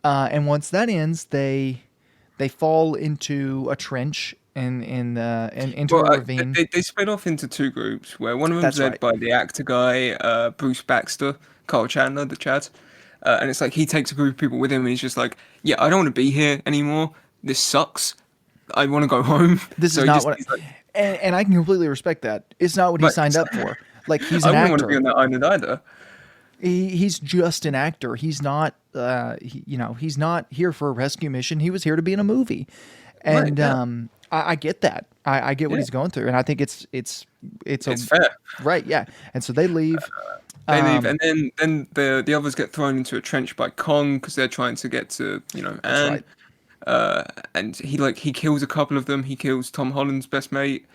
And once that ends, they fall into a trench and into Well, a ravine. they split off into two groups, where one of them's That's led right. by the actor guy, Bruce Baxter, Carl Chandler, the Chad, and it's like he takes a group of people with him, and he's just like, "Yeah, I don't want to be here anymore. This sucks. I want to go home." This So is not what, he's like, and I can completely respect that. It's not what he "But signed up for. Like he's I an wouldn't want to be actor. on that island either." He's just an actor. He's not, he's not here for a rescue mission. He was here to be in a movie, Right? and Yeah, I get that. I get what yeah. he's going through, and I think it's a It's fair. right, yeah. And so they leave. They leave, and then the others get thrown into a trench by Kong because they're trying to get to That's Anne. right. And he kills a couple of them. He kills Tom Holland's best mate.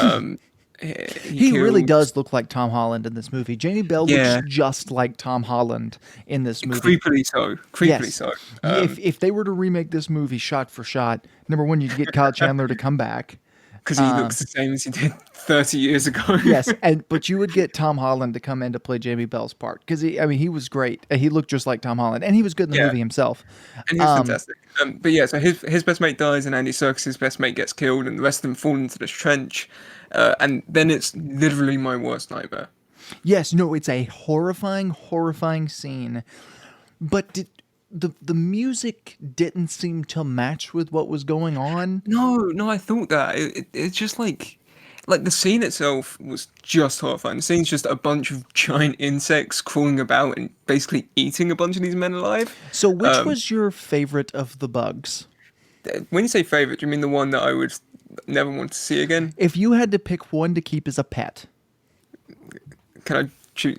Um, he He really kills, does look like Tom Holland in this movie. Jamie Bell looks yeah, just like Tom Holland in this movie. creepily so, creepily Yes. so. If they were to remake this movie shot for shot, number one, you'd get Kyle Chandler to come back. Because he looks the same as he did 30 years ago. Yes, but you would get Tom Holland to come in to play Jamie Bell's part because he was great. He looked just like Tom Holland, and he was good in the Yeah, movie himself. and he was fantastic. But yeah, so his best mate dies, and Andy Serkis's best mate gets killed, and the rest of them fall into this trench. And then it's literally my worst nightmare. Yes, no, it's a horrifying, horrifying scene. But the music didn't seem to match with what was going on. No, no, I thought that it's just like the scene itself was just horrifying. The scene's just a bunch of giant insects crawling about and basically eating a bunch of these men alive. So, which was your favorite of the bugs? When you say favorite, do you mean the one that I would never want to see again? If you had to pick one to keep as a pet, Can I choose?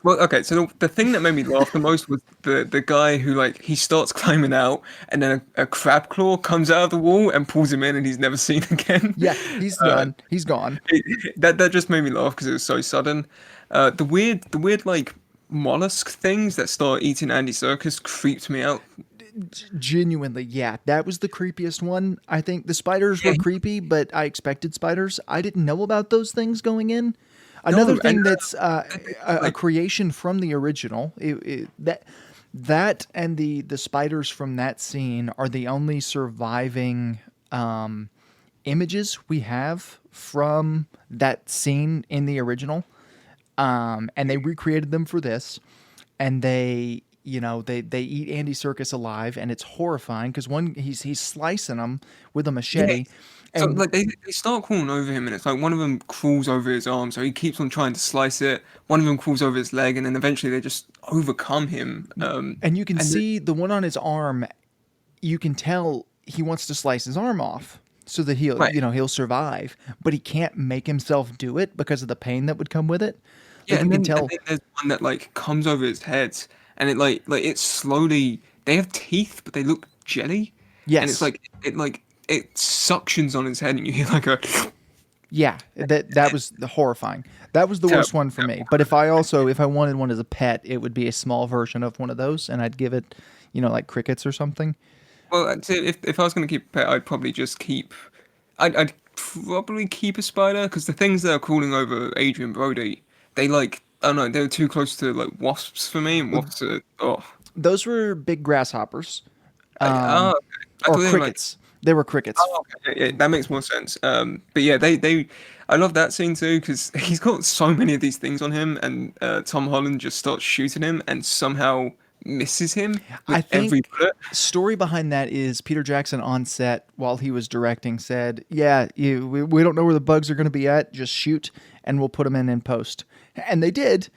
Well, okay. So the thing that made me laugh the most was the guy who he starts climbing out, and then a crab claw comes out of the wall and pulls him in, and he's never seen again. yeah, he's done. He's gone. That just made me laugh because it was so sudden. The weird mollusk things that start eating Andy Serkis creeped me out. Genuinely, yeah, that was the creepiest one. I think the spiders were Yeah, creepy, but I expected spiders. I didn't know about those things going in. Another no, thing and that's a like creation from the original. That and the spiders from that scene are the only surviving images we have from that scene in the original. And they recreated them for this, and they eat Andy Serkis alive, and it's horrifying because one he's slicing them with a yeah. machete, So and they start crawling over him, and it's like one of them crawls over his arm, so he keeps on trying to slice it. One of them crawls over his leg, and then eventually they just overcome him. you can And see the one on his arm. You can tell he wants to slice his arm off so that right, he'll survive, but he can't make himself do it because of the pain that would come with it. yeah, Like you can and tell. then there's one that comes over his head, and it it slowly. They have teeth, but they look jelly, and it's Yes. it suctions on his head, and you hear like a Yeah, that was horrifying. That was the worst terrible, one for me. terrible. But if I wanted one as a pet, it would be a small version of one of those, and I'd give it, like crickets or something. Well, I'd say if I was going to keep a pet, I'd probably just keep. I'd probably keep a spider because the things that are crawling over Adrian Brody, they I don't know, they were too close to wasps for me, and wasps are Those were big grasshoppers, okay. I or thought they were like crickets. They were crickets. oh okay, yeah, that makes more sense. But yeah, they I love that scene too because he's got so many of these things on him, and Tom Holland just starts shooting him and somehow misses him I with every think bullet. story behind that is Peter Jackson on set while he was directing said, "Yeah, we don't know where the bugs are going to be at. Just shoot, and we'll put them in post." And they did.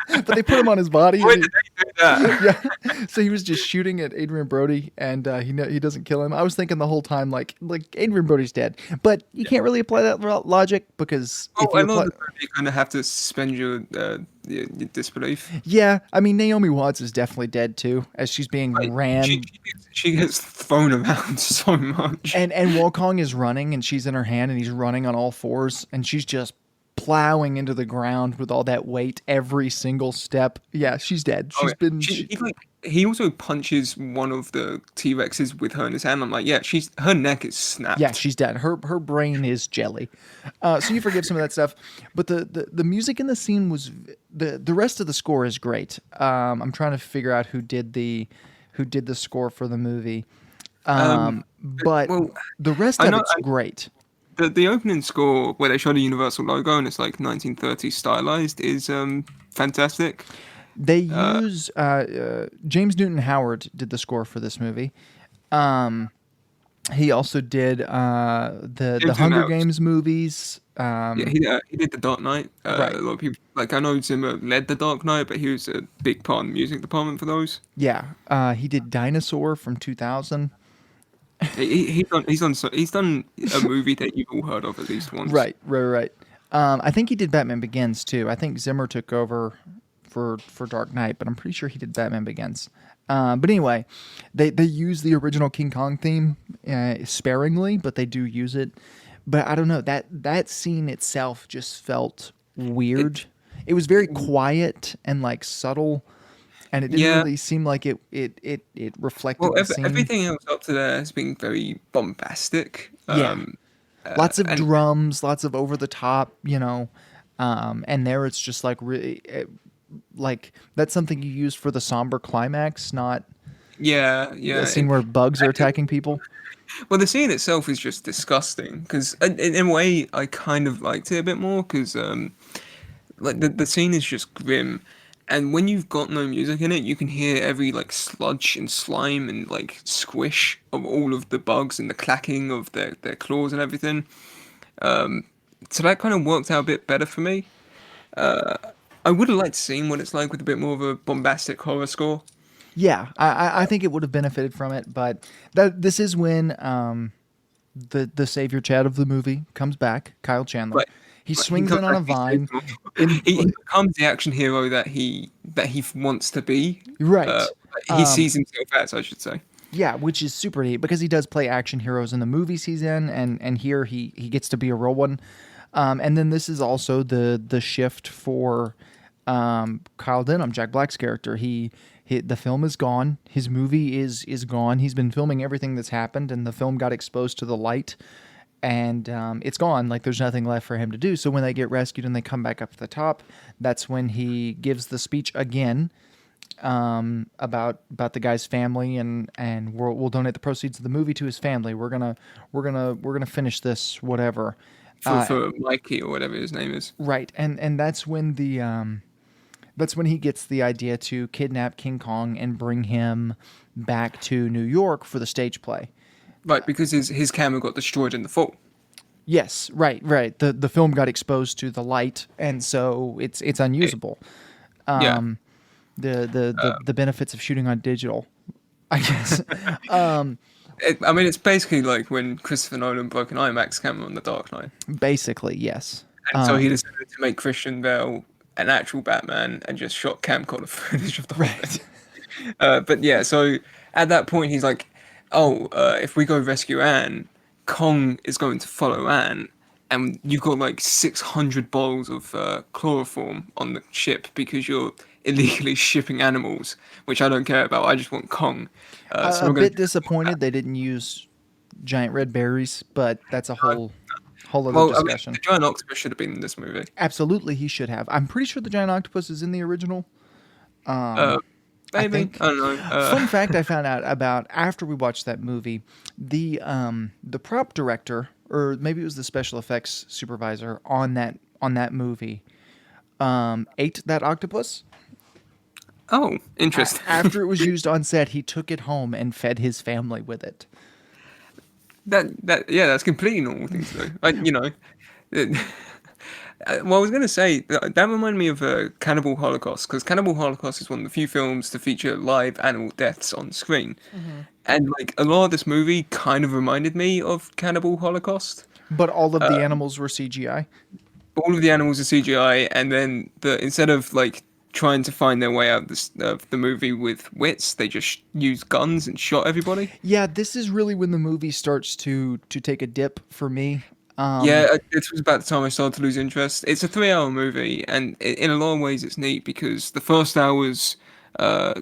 But they put him on his body. Why did they do that? Yeah. So he was just shooting at Adrian Brody, and he doesn't kill him. I was thinking the whole time like Adrian Brody's dead, but you can't really apply that logic because Oh, if I you know apply, that you kind of have to suspend your disbelief. yeah, I mean Naomi Watts is definitely dead too, as she's being Like, ran, she gets thrown around so much. and Wukong is running, and she's in her hand, and he's running on all fours, and she's just plowing into the ground with all that weight every single step. Yeah, she's dead. Oh, She's yeah. been. He also punches one of the T Rexes with her in his hand. I'm like, yeah, her neck is Yeah, snapped. she's dead. Her brain is jelly. So you forgive some of that stuff, but the music in the scene was the rest of the score is great. I'm trying to figure out who did the score for the movie, Um, but well, the rest I of know it's great. the opening score where they show the Universal logo and it's like 1930s stylized is fantastic. They Uh, use James Newton Howard did the score for this movie. He also did the James Newton Hunger Howard. Games movies. Yeah, he did the Dark Knight. Right. A lot of people like I know Zimmer led the Dark Knight, but he was a big part in the music department for those. Yeah. He did Dinosaur from 2000. He's done a movie that you've all heard of at least once. Right. I think he did Batman Begins too. I think Zimmer took over for Dark Knight, but I'm pretty sure he did Batman Begins. But anyway, they use the original King Kong theme sparingly, but they do use it. But I don't know, that scene itself just felt weird. It was very quiet and like subtle, and it didn't Yeah. really seem like it reflected Well, the scene. everything else up to there has been very bombastic. Yeah, lots of And drums, lots of over the top, and there it's just like really like that's something you use for the somber climax, not yeah, a yeah. scene where bugs are attacking people. Well, the scene itself is just disgusting because, in a way, I kind of liked it a bit more because, like, the scene is just grim, and when you've got no music in it, you can hear every like sludge and slime and like squish of all of the bugs and the clacking of their claws and everything. So that kind of worked out a bit better for me. I would have liked seeing what it's like with a bit more of a bombastic horror score. Yeah, I think it would have benefited from it, but this is when the savior Chad of the movie comes back, Kyle Chandler. But He like, he swings comes in on back, a vine. In he becomes the action hero that he wants to be. right, He sees himself as, I should say. yeah, which is super neat because he does play action heroes in the movies he's in, and here he gets to be a real one. And then this is also the shift for Kyle Denham, Jack Black's character. The film is gone. His movie is gone. He's been filming everything that's happened, and the film got exposed to the light, and it's gone. Like there's nothing left for him to do. So when they get rescued and they come back up to the top, that's when he gives the speech again about the guy's family, and we'll donate the proceeds of the movie to his family. We're gonna finish this whatever. For Mikey or whatever his name is. Right, and that's when that's when he gets the idea to kidnap King Kong and bring him back to New York for the stage play. Right, because his camera got destroyed in the fall. Yes, right. The film got exposed to the light, and so it's unusable. Yeah. The benefits of shooting on digital, I guess. I mean, it's basically like when Christopher Nolan broke an IMAX camera on The Dark Knight. Basically, yes. And so he decided to make Christian Bale an actual Batman and just shot camcorder footage of the whole thing. But yeah, so at that point, he's like, oh, if we go rescue Anne, Kong is going to follow Anne. And you've got like 600 bottles of chloroform on the ship because you're illegally shipping animals, which I don't care about. I just want Kong. So A bit disappointed they didn't use giant red berries, but that's a whole other well, I mean, discussion. the giant octopus should have been in this movie. Absolutely, he should have. I'm pretty sure the giant octopus is in the original. Maybe. think- I don't know. Fun fact I found out about after we watched that movie, the prop director, or maybe it was the special effects supervisor on that movie, ate that octopus. Oh, interesting. After it was used on set, he took it home and fed his family with it. Yeah, that's completely normal thing to do. Like, well, I was gonna say that reminded me of Cannibal Holocaust because Cannibal Holocaust is one of the few films to feature live animal deaths on screen, and like a lot of this movie kind of reminded me of Cannibal Holocaust. But all of the animals were CGI. All of the animals are CGI, and then instead of like trying to find their way out of the movie with wits, they just used guns and shot everybody. Yeah, this is really when the movie starts to take a dip for me. Yeah, it was about the time I started to lose interest. It's a 3 hour movie, and in a lot of ways, it's neat because the first hour's, uh,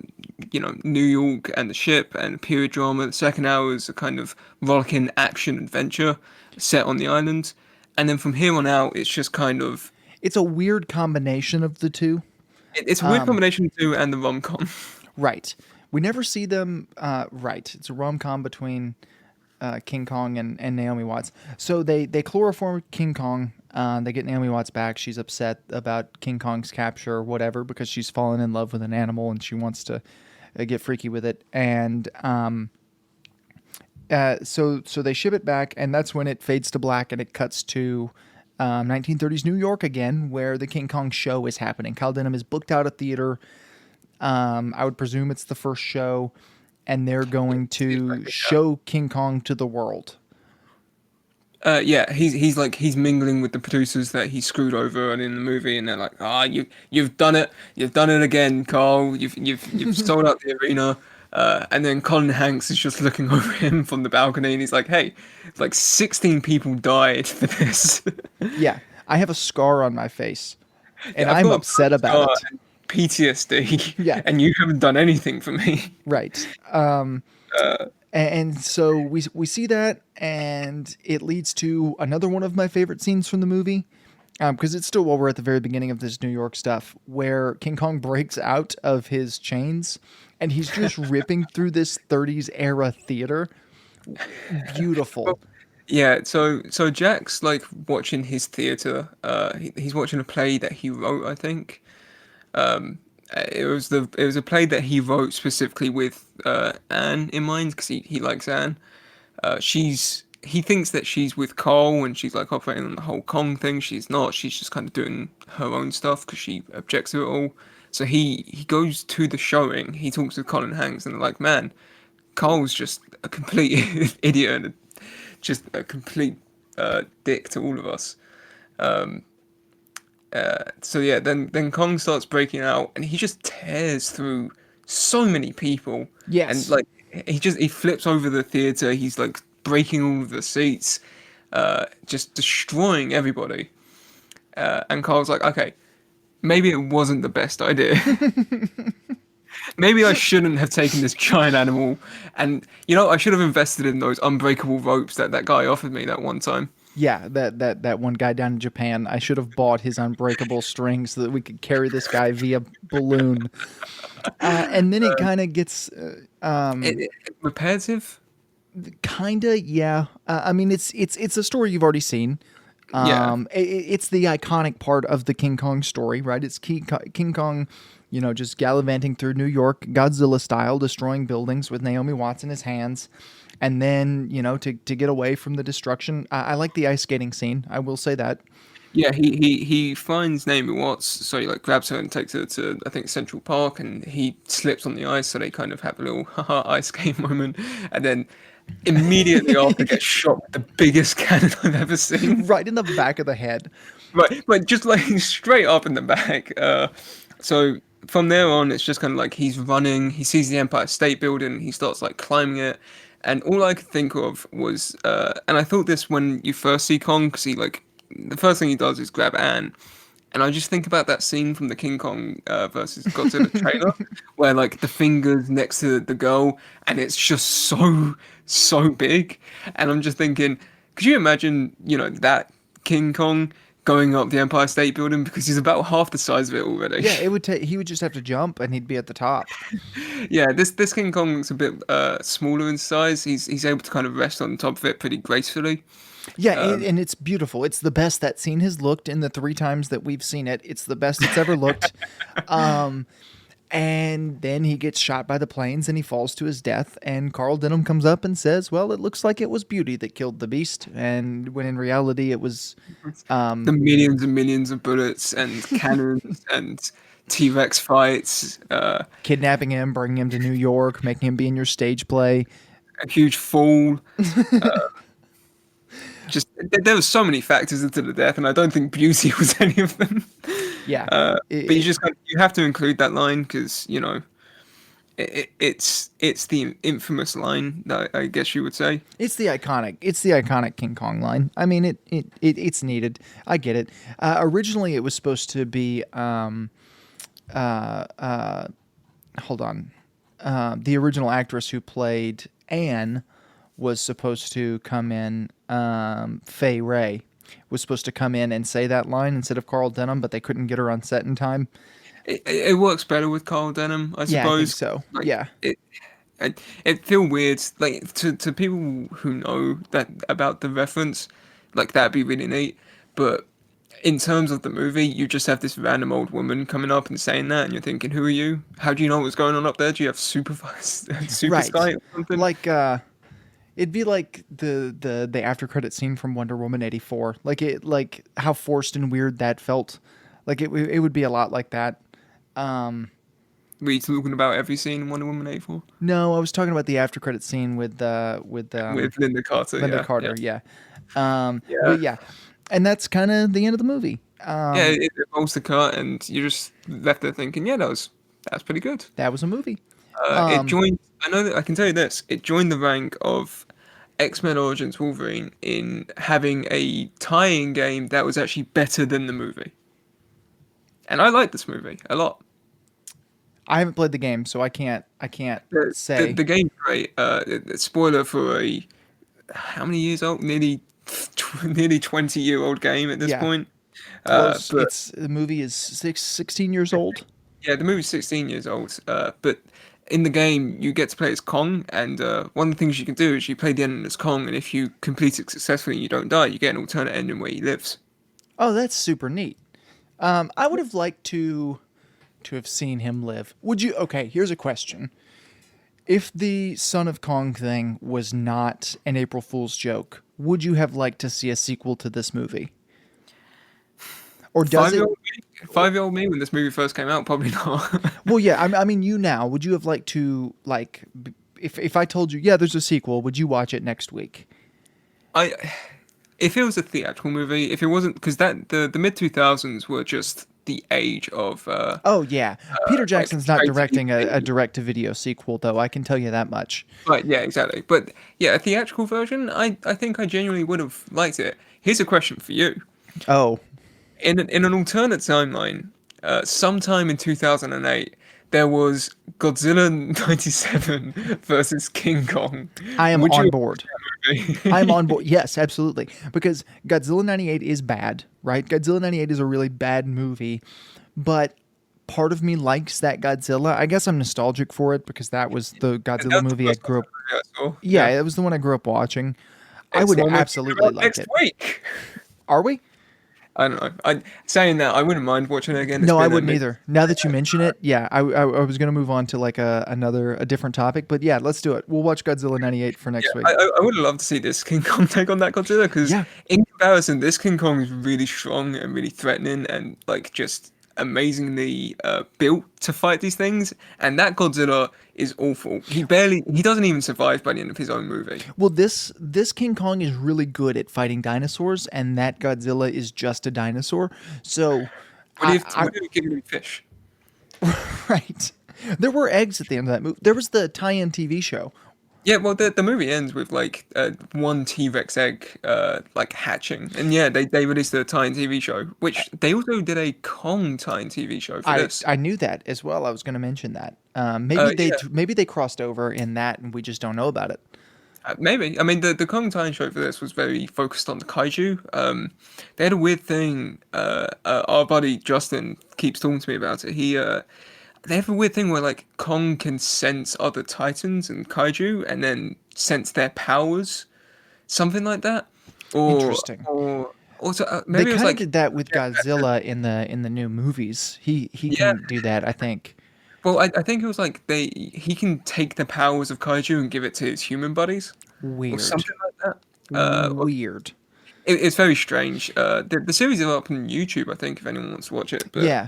New York and the ship and period drama. The second hour is a kind of rollicking action adventure set on the island, and then from here on out, it's just kind of It's a weird combination of the two. it's a weird combination of two and the rom com. Right. We never see them. Right. It's a rom com between King Kong and Naomi Watts. So they chloroform King Kong. They get Naomi Watts back. She's upset about King Kong's capture or whatever because she's fallen in love with an animal and she wants to get freaky with it. And so they ship it back, and that's when it fades to black and it cuts to 1930s New York again, where the King Kong show is happening. Kyle Denham is booked out a theater. I would presume it's the first show, and they're going to show King Kong to the world. Yeah, he's mingling with the producers that he screwed over and in the movie, and they're like, you've done it again, Carl. You've sold out the arena. And then Colin Hanks is just looking over him from the balcony, and he's like, hey, like 16 people died for this. Yeah, I have a scar on my face, and I've I'm got a upset about it. and PTSD. Yeah. And you haven't done anything for me. Right. And so we see that, and it leads to another one of my favorite scenes from the movie, because it's still while we're at the very beginning of this New York stuff, where King Kong breaks out of his chains, and he's just ripping through this 30s era theater. Beautiful. Yeah, so Jack's like watching his theater. He's watching a play that he wrote, I think. It was a play that he wrote specifically with Anne in mind because he likes Anne. He thinks that she's with Cole and she's like operating on the whole Kong thing. She's not. She's just kind of doing her own stuff because she objects to it all. So he goes to the showing. He talks with Colin Hanks and they're like, man, Cole's just a complete idiot and just a complete dick to all of us. So yeah, then Kong starts breaking out, and he just tears through so many people. Yes. And like he flips over the theater. He's like breaking all of the seats, just destroying everybody. And Carl's like, okay, maybe it wasn't the best idea. Maybe I shouldn't have taken this giant animal, and I should have invested in those unbreakable ropes that guy offered me that one time. Yeah, that one guy down in Japan. I should have bought his unbreakable string so that we could carry this guy via balloon. And then it kind of gets Repetitive. kinda, yeah. I mean, it's a story you've already seen. It's the iconic part of the King Kong story, right? It's King Kong, just gallivanting through New York, Godzilla style, destroying buildings with Naomi Watts in his hands. And then, to get away from the destruction, I like the ice skating scene. I will say that. Yeah, he finds Naomi Watts, so he like grabs her and takes her to I think Central Park, and he slips on the ice, so they kind of have a little haha ice skate moment, and then immediately after gets shot with the biggest cannon I've ever seen. Right in the back of the head. Right, but just like straight up in the back. So from there on, it's just kind of like he's running. He sees the Empire State Building. He starts like climbing it, and all I could think of was, and I thought this when you first see Kong, because the first thing he does is grab Anne, and I just think about that scene from the King Kong versus Godzilla trailer, where like the fingers next to the girl, and it's just so big, and I'm just thinking, could you imagine, that King Kong going up the Empire State Building, because he's about half the size of it already. Yeah, it would take. He would just have to jump, and he'd be at the top. Yeah, this King Kong looks a bit smaller in size. He's able to kind of rest on top of it pretty gracefully. Yeah, and it's beautiful. It's the best that scene has looked in the 3 times that we've seen it. It's the best it's ever looked. And then he gets shot by the planes and he falls to his death. And Carl Denham comes up and says, well, it looks like it was beauty that killed the beast. And when in reality, it was the millions and millions of bullets and cannons and T-Rex fights. Kidnapping him, bringing him to New York, making him be in your stage play. A huge fall. Just there were so many factors into the death, and I don't think beauty was any of them. Yeah, but you have to include that line because it's the infamous line that I guess you would say. It's the iconic King Kong line. I mean, it's needed. I get it. Originally, it was supposed to be. Hold on. The original actress who played Anne was supposed to come in. Fay Ray was supposed to come in and say that line instead of Carl Denham, but they couldn't get her on set in time. It works better with Carl Denham, I Yeah, I think suppose. so. Like Yeah. it feel weird, like to people who know that about the reference, like that'd be really neat. But in terms of the movie, you just have this random old woman coming up and saying that, and you're thinking, who are you? How do you know what's going on up there? Do you have super Right. sky or something? Like it'd be like the after credit scene from Wonder Woman 84. Like how forced and weird that felt. Like it would be a lot like that. Were you talking about every scene in Wonder Woman 84 No, I was talking about the after credit scene with with Linda Carter? Linda Yeah, yeah, Carter, yeah. yeah. But yeah. And that's kind of the end of the movie. Yeah, it rolls the cut, and you're just left there thinking, yeah, that's pretty good. That was a movie. It joined. I know that I can tell you this. It joined the rank of X-Men Origins Wolverine in having a tie-in game that was actually better than the movie. And I like this movie a lot. I haven't played the game, so I can't say. The game's great. Spoiler for a how many years old? Nearly 20-year-old game at this Yeah, point. close. But It's the movie is 16 years old. yeah, the movie's 16 years old. But in the game, you get to play as Kong, and one of the things you can do is you play the ending as Kong, and if you complete it successfully and you don't die, you get an alternate ending where he lives. Oh, that's super neat. I would have liked to have seen him live. Would you? Okay, here's a question. If the Son of Kong thing was not an April Fool's joke, would you have liked to see a sequel to this movie? Or does it? 5-year-old me when this movie first came out, probably not. Well, yeah. I mean, you now. Would you have liked to if I told you, yeah, there's a sequel, would you watch it next week? I if it was a theatrical movie, if it wasn't because that the mid 2000s were just the age of Oh yeah, Peter like Jackson's not straight to directing a DVD. direct to video sequel, though. I can tell you that much. Right, yeah, exactly. But yeah, a theatrical version, I think I genuinely would have liked it. Here's a question for you. Oh, In an alternate timeline, sometime in 2008, there was Godzilla 97 versus King Kong. I am Would on you board. watch that I'm movie? on board. Yes, absolutely. Because Godzilla 98 is bad, right? Godzilla 98 is a really bad movie, but part of me likes that Godzilla. I guess I'm nostalgic for it because that was the Godzilla That's the movie I first grew up. movie I saw. Yeah, Yeah. it was the one I grew up watching. I It's would the one we're talking absolutely about like next it. week. Are we? I don't know. Saying that, I wouldn't mind watching it again. It's No, I been a wouldn't minute. either. Now that you mention it, yeah, I was gonna move on to like a different topic, but yeah, let's do it. We'll watch Godzilla 98 for Yeah, next week. I would love to see this King Kong take on that Godzilla because, Yeah, in comparison, this King Kong is really strong and really threatening and like just amazingly built to fight these things. And that Godzilla is awful. He doesn't even survive by the end of his own movie. well, this King Kong is really good at fighting dinosaurs, and that Godzilla is just a dinosaur. So, What if you give him fish? right, there were eggs at the end of that movie. There was the tie-in TV show. Yeah, well, the movie ends with like one T-Rex egg like hatching, and yeah, they released a tie-in TV show, which they also did a Kong tie-in TV show for I this. I knew that as well. I was going to mention that. Maybe Yeah, maybe they crossed over in that, and we just don't know about it. maybe. I mean, the Kong tie-in show for this was very focused on the kaiju. They had a weird thing. Our buddy Justin keeps talking to me about it. They have a weird thing where like Kong can sense other titans and kaiju, and then sense their powers, something like that, or Interesting. or also They maybe it was kind of like did that with Godzilla in the new movies. He yeah. can do that, I think. Well, I think it was like he can take the powers of kaiju and give it to his human buddies or Weird. something like that. Weird. It's very strange. The series is up on YouTube, I think, if anyone wants to watch it. But Yeah.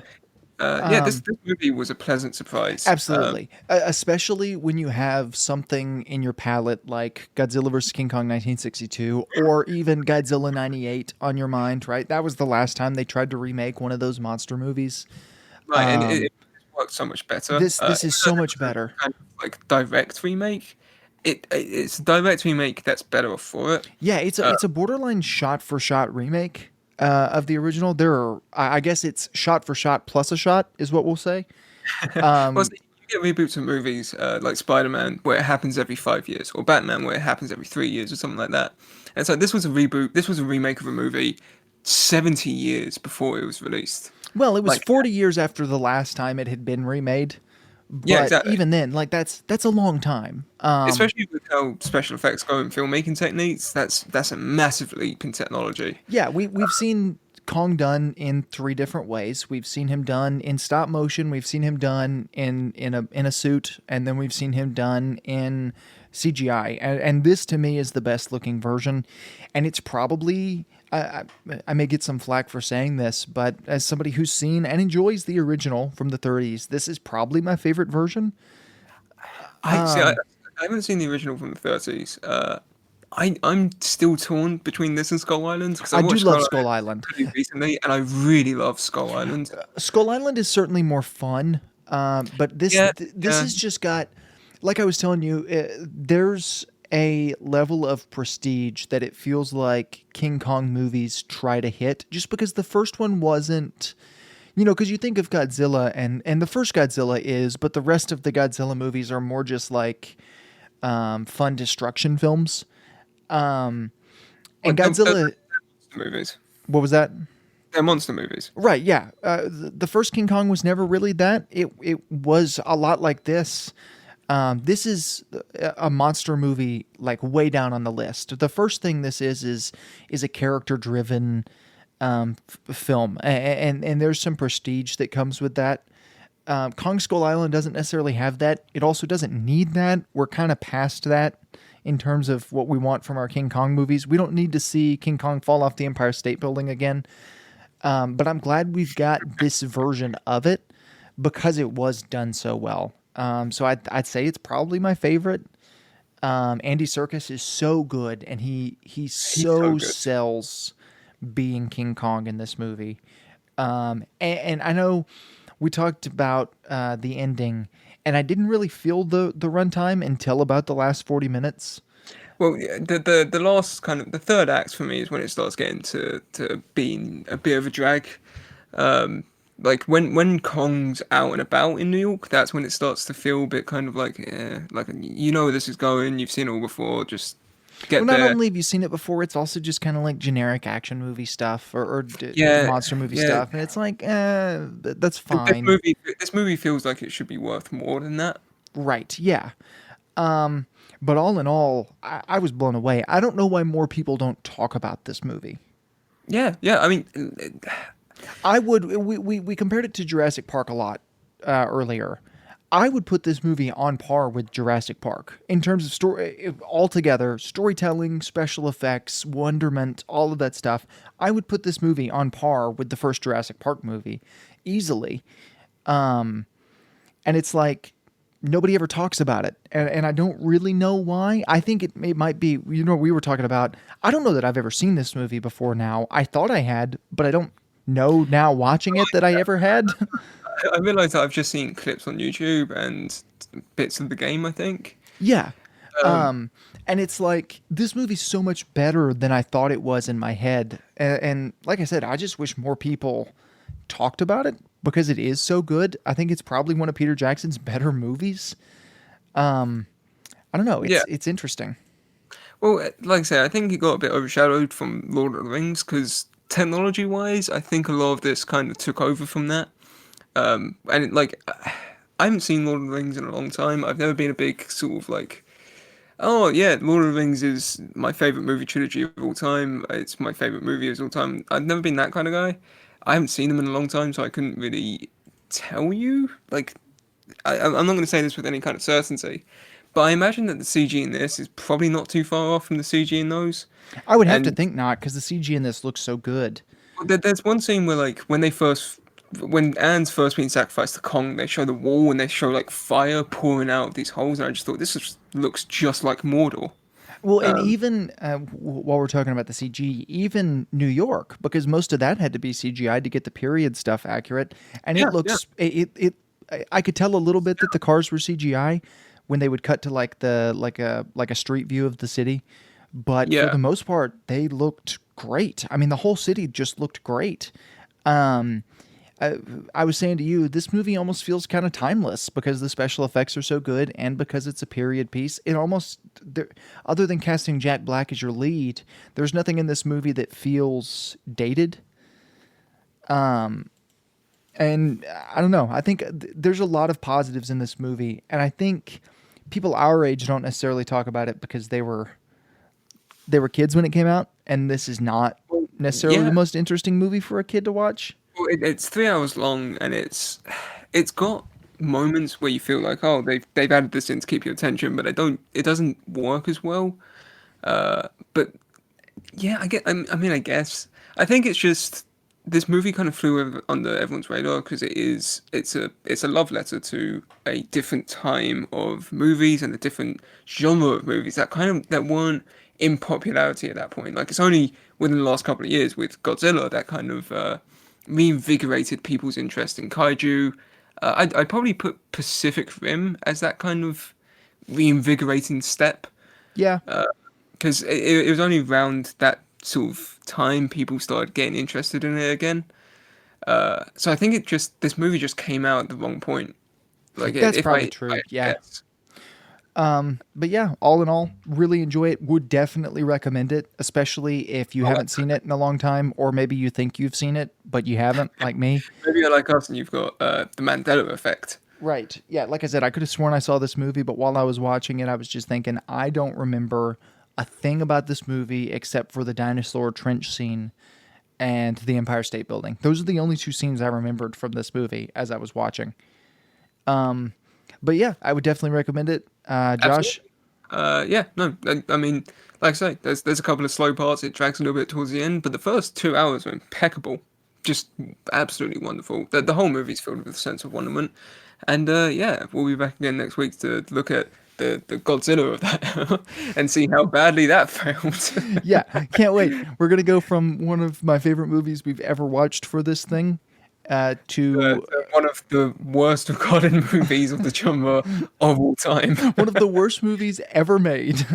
yeah, this movie was a pleasant surprise. Absolutely. Especially when you have something in your palette like Godzilla vs. King Kong 1962 or even Godzilla 98 on your mind, right? That was the last time they tried to remake one of those monster movies. Right, and Um, it works so much better. This is Even though so much this was better. a kind of like direct remake, it's a direct remake that's better for it. Yeah, it's a borderline shot for shot remake of the original. There are, I guess it's shot for shot plus a shot is what we'll say. Well, see, you get reboots of movies like Spider-Man where it happens every 5 years, or Batman where it happens every 3 years, or something like that. And so this was a reboot. This was a remake of a movie 70 years before it was released. Well, it was Like, 40 years after the last time it had been remade, yeah, but exactly. even then, like that's a long time. Especially with how special effects go in filmmaking techniques, that's a massive leap in technology. Yeah, we've seen Kong done in three different ways. We've seen him done in stop motion. We've seen him done in a suit, and then we've seen him done in CGI. And this to me is the best looking version, and it's probably. I may get some flack for saying this, but as somebody who's seen and enjoys the original from the 30s, this is probably my favorite version. I see. I haven't seen the original from the 30s. I'm still torn between this and Skull Island because I I do watched love Skull Skull Island Island. pretty recently, and I really love Skull Island. Skull Island is certainly more fun, but Yeah, this yeah, has just got, like I was telling you, there's a level of prestige that it feels like King Kong movies try to hit, just because the first one wasn't, because you think of Godzilla and the first Godzilla is, but the rest of the Godzilla movies are more just like fun destruction films. Um, and but they're Godzilla, monster movies. what was that? They're monster movies. Right, yeah. The first King Kong was never really that. It was a lot like this. This is a monster movie, like way down on the list. The first thing this is a character driven film, and there's some prestige that comes with that. Kong Skull Island doesn't necessarily have that. It also doesn't need that. We're kind of past that in terms of what we want from our King Kong movies. We don't need to see King Kong fall off the Empire State Building again. But I'm glad we've got this version of it because it was done so well. So I'd say it's probably my favorite. Andy Serkis is so good, and he He's so so good. sells being King Kong in this movie. And I know we talked about the ending, and I didn't really feel the runtime until about the last 40 minutes. Well, yeah, the last kind of the third act for me is when it starts getting to being a bit of a drag. Like when Kong's out and about in New York, that's when it starts to feel a bit kind of like, like you know where this is going. You've seen it all before. Just Well, get not there. only have you seen it before, it's also just kind of like generic action movie stuff or Yeah, monster movie yeah. stuff, and it's like, that's And this fine, movie, this movie feels like it should be worth more than that. right? Yeah. But all in all, I was blown away. I don't know why more people don't talk about this movie. Yeah, yeah. I mean, I would. We compared it to Jurassic Park a lot earlier. I would put this movie on par with Jurassic Park in terms of story altogether, storytelling, special effects, wonderment, all of that stuff. I would put this movie on par with the first Jurassic Park movie easily. And it's like nobody ever talks about it, and I don't really know why. I think it might be, we were talking about. I don't know that I've ever seen this movie before. Now I thought I had, but I don't know now watching it that I ever had. I realize that I've just seen clips on YouTube and bits of the game. I think. Yeah. Um, And it's like this movie's so much better than I thought it was in my head. And like I said, I just wish more people talked about it because it is so good. I think it's probably one of Peter Jackson's better movies. I don't know. yeah. It's interesting. Well, like I say, I think it got a bit overshadowed from Lord of the Rings because technology-wise, I think a lot of this kind of took over from that. And I haven't seen Lord of the Rings in a long time. I've never been a big sort of like, oh yeah, Lord of the Rings is my favorite movie trilogy of all time. It's my favorite movie of all time. I've never been that kind of guy. I haven't seen them in a long time, so I couldn't really tell you. Like, I'm not going to say this with any kind of certainty, but I imagine that the CG in this is probably not too far off from the CG in those. I would have to And think not because the CG in this looks so good. there's one scene where like when Anne's first being sacrificed to Kong, they show the wall and they show like fire pouring out of these holes, and I just thought looks just like Mordor. Well, and Um, even while we're talking about the CG, even New York, because most of that had to be CGI to get the period stuff accurate, and yeah, it yeah, looks I could tell a little bit that the cars were CGI when they would cut to like a street view of the city, but for Yeah. the most part, they looked great. I mean, the whole city just looked great. Um, I was saying to you, this movie almost feels kind of timeless because the special effects are so good, and because it's a period piece. It almost, other than casting Jack Black as your lead, there's nothing in this movie that feels dated. And I don't know. I think there's a lot of positives in this movie, and I think people our age don't necessarily talk about it because they were kids when it came out, and this is not Well, necessarily the yeah. most interesting movie for a kid to watch. Well, it's 3 hours long, and it's got moments where you feel like, oh, they've added this in to keep your attention, but it doesn't work as well. But yeah, I mean, I guess I think it's just this movie kind of flew under everyone's radar because it's a love letter to a different time of movies and a different genre of movies that weren't in popularity at that point. Like it's only within the last couple of years with Godzilla that kind of reinvigorated people's interest in kaiju. I'd probably put Pacific Rim as that kind of reinvigorating step Yeah, because it was only around that sort of time people started getting interested in it again. So I think this movie just came out at the wrong point. Like that's if probably I true. Yeah. guess. But yeah, all in all, really enjoy it. Would definitely recommend it, especially if you Oh, haven't seen it in a long time, or maybe you think you've seen it, but you haven't, like me. Maybe you're like us and you've got the Mandela effect. Right. Yeah. Like I said, I could have sworn I saw this movie, but while I was watching it, I was just thinking, I don't remember a thing about this movie except for the dinosaur trench scene and the Empire State Building. Those are the only two scenes I remembered from this movie as I was watching. But yeah, I would definitely recommend it. Josh, Absolutely. Yeah, no, I mean, like I say, there's a couple of slow parts. It drags a little bit towards the end, but the first 2 hours are impeccable, just absolutely wonderful. The whole movie's filled with a sense of wonderment, and yeah, we'll be back again next week to look at the Godzilla of that and see how badly that failed. yeah, can't wait. We're gonna go from one of my favorite movies we've ever watched for this thing to One of the worst recorded movies of the genre of all time. one of the worst movies ever made.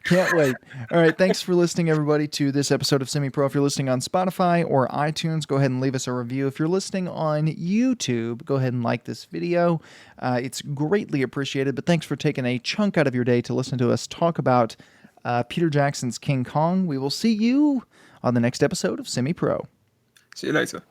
Can't wait. All right, thanks for listening, everybody, to this episode of Semi Pro. If you're listening on Spotify or iTunes, go ahead and leave us a review. If you're listening on YouTube, go ahead and like this video. It's greatly appreciated. But thanks for taking a chunk out of your day to listen to us talk about Peter Jackson's King Kong. We will see you on the next episode of Semi Pro. See you later.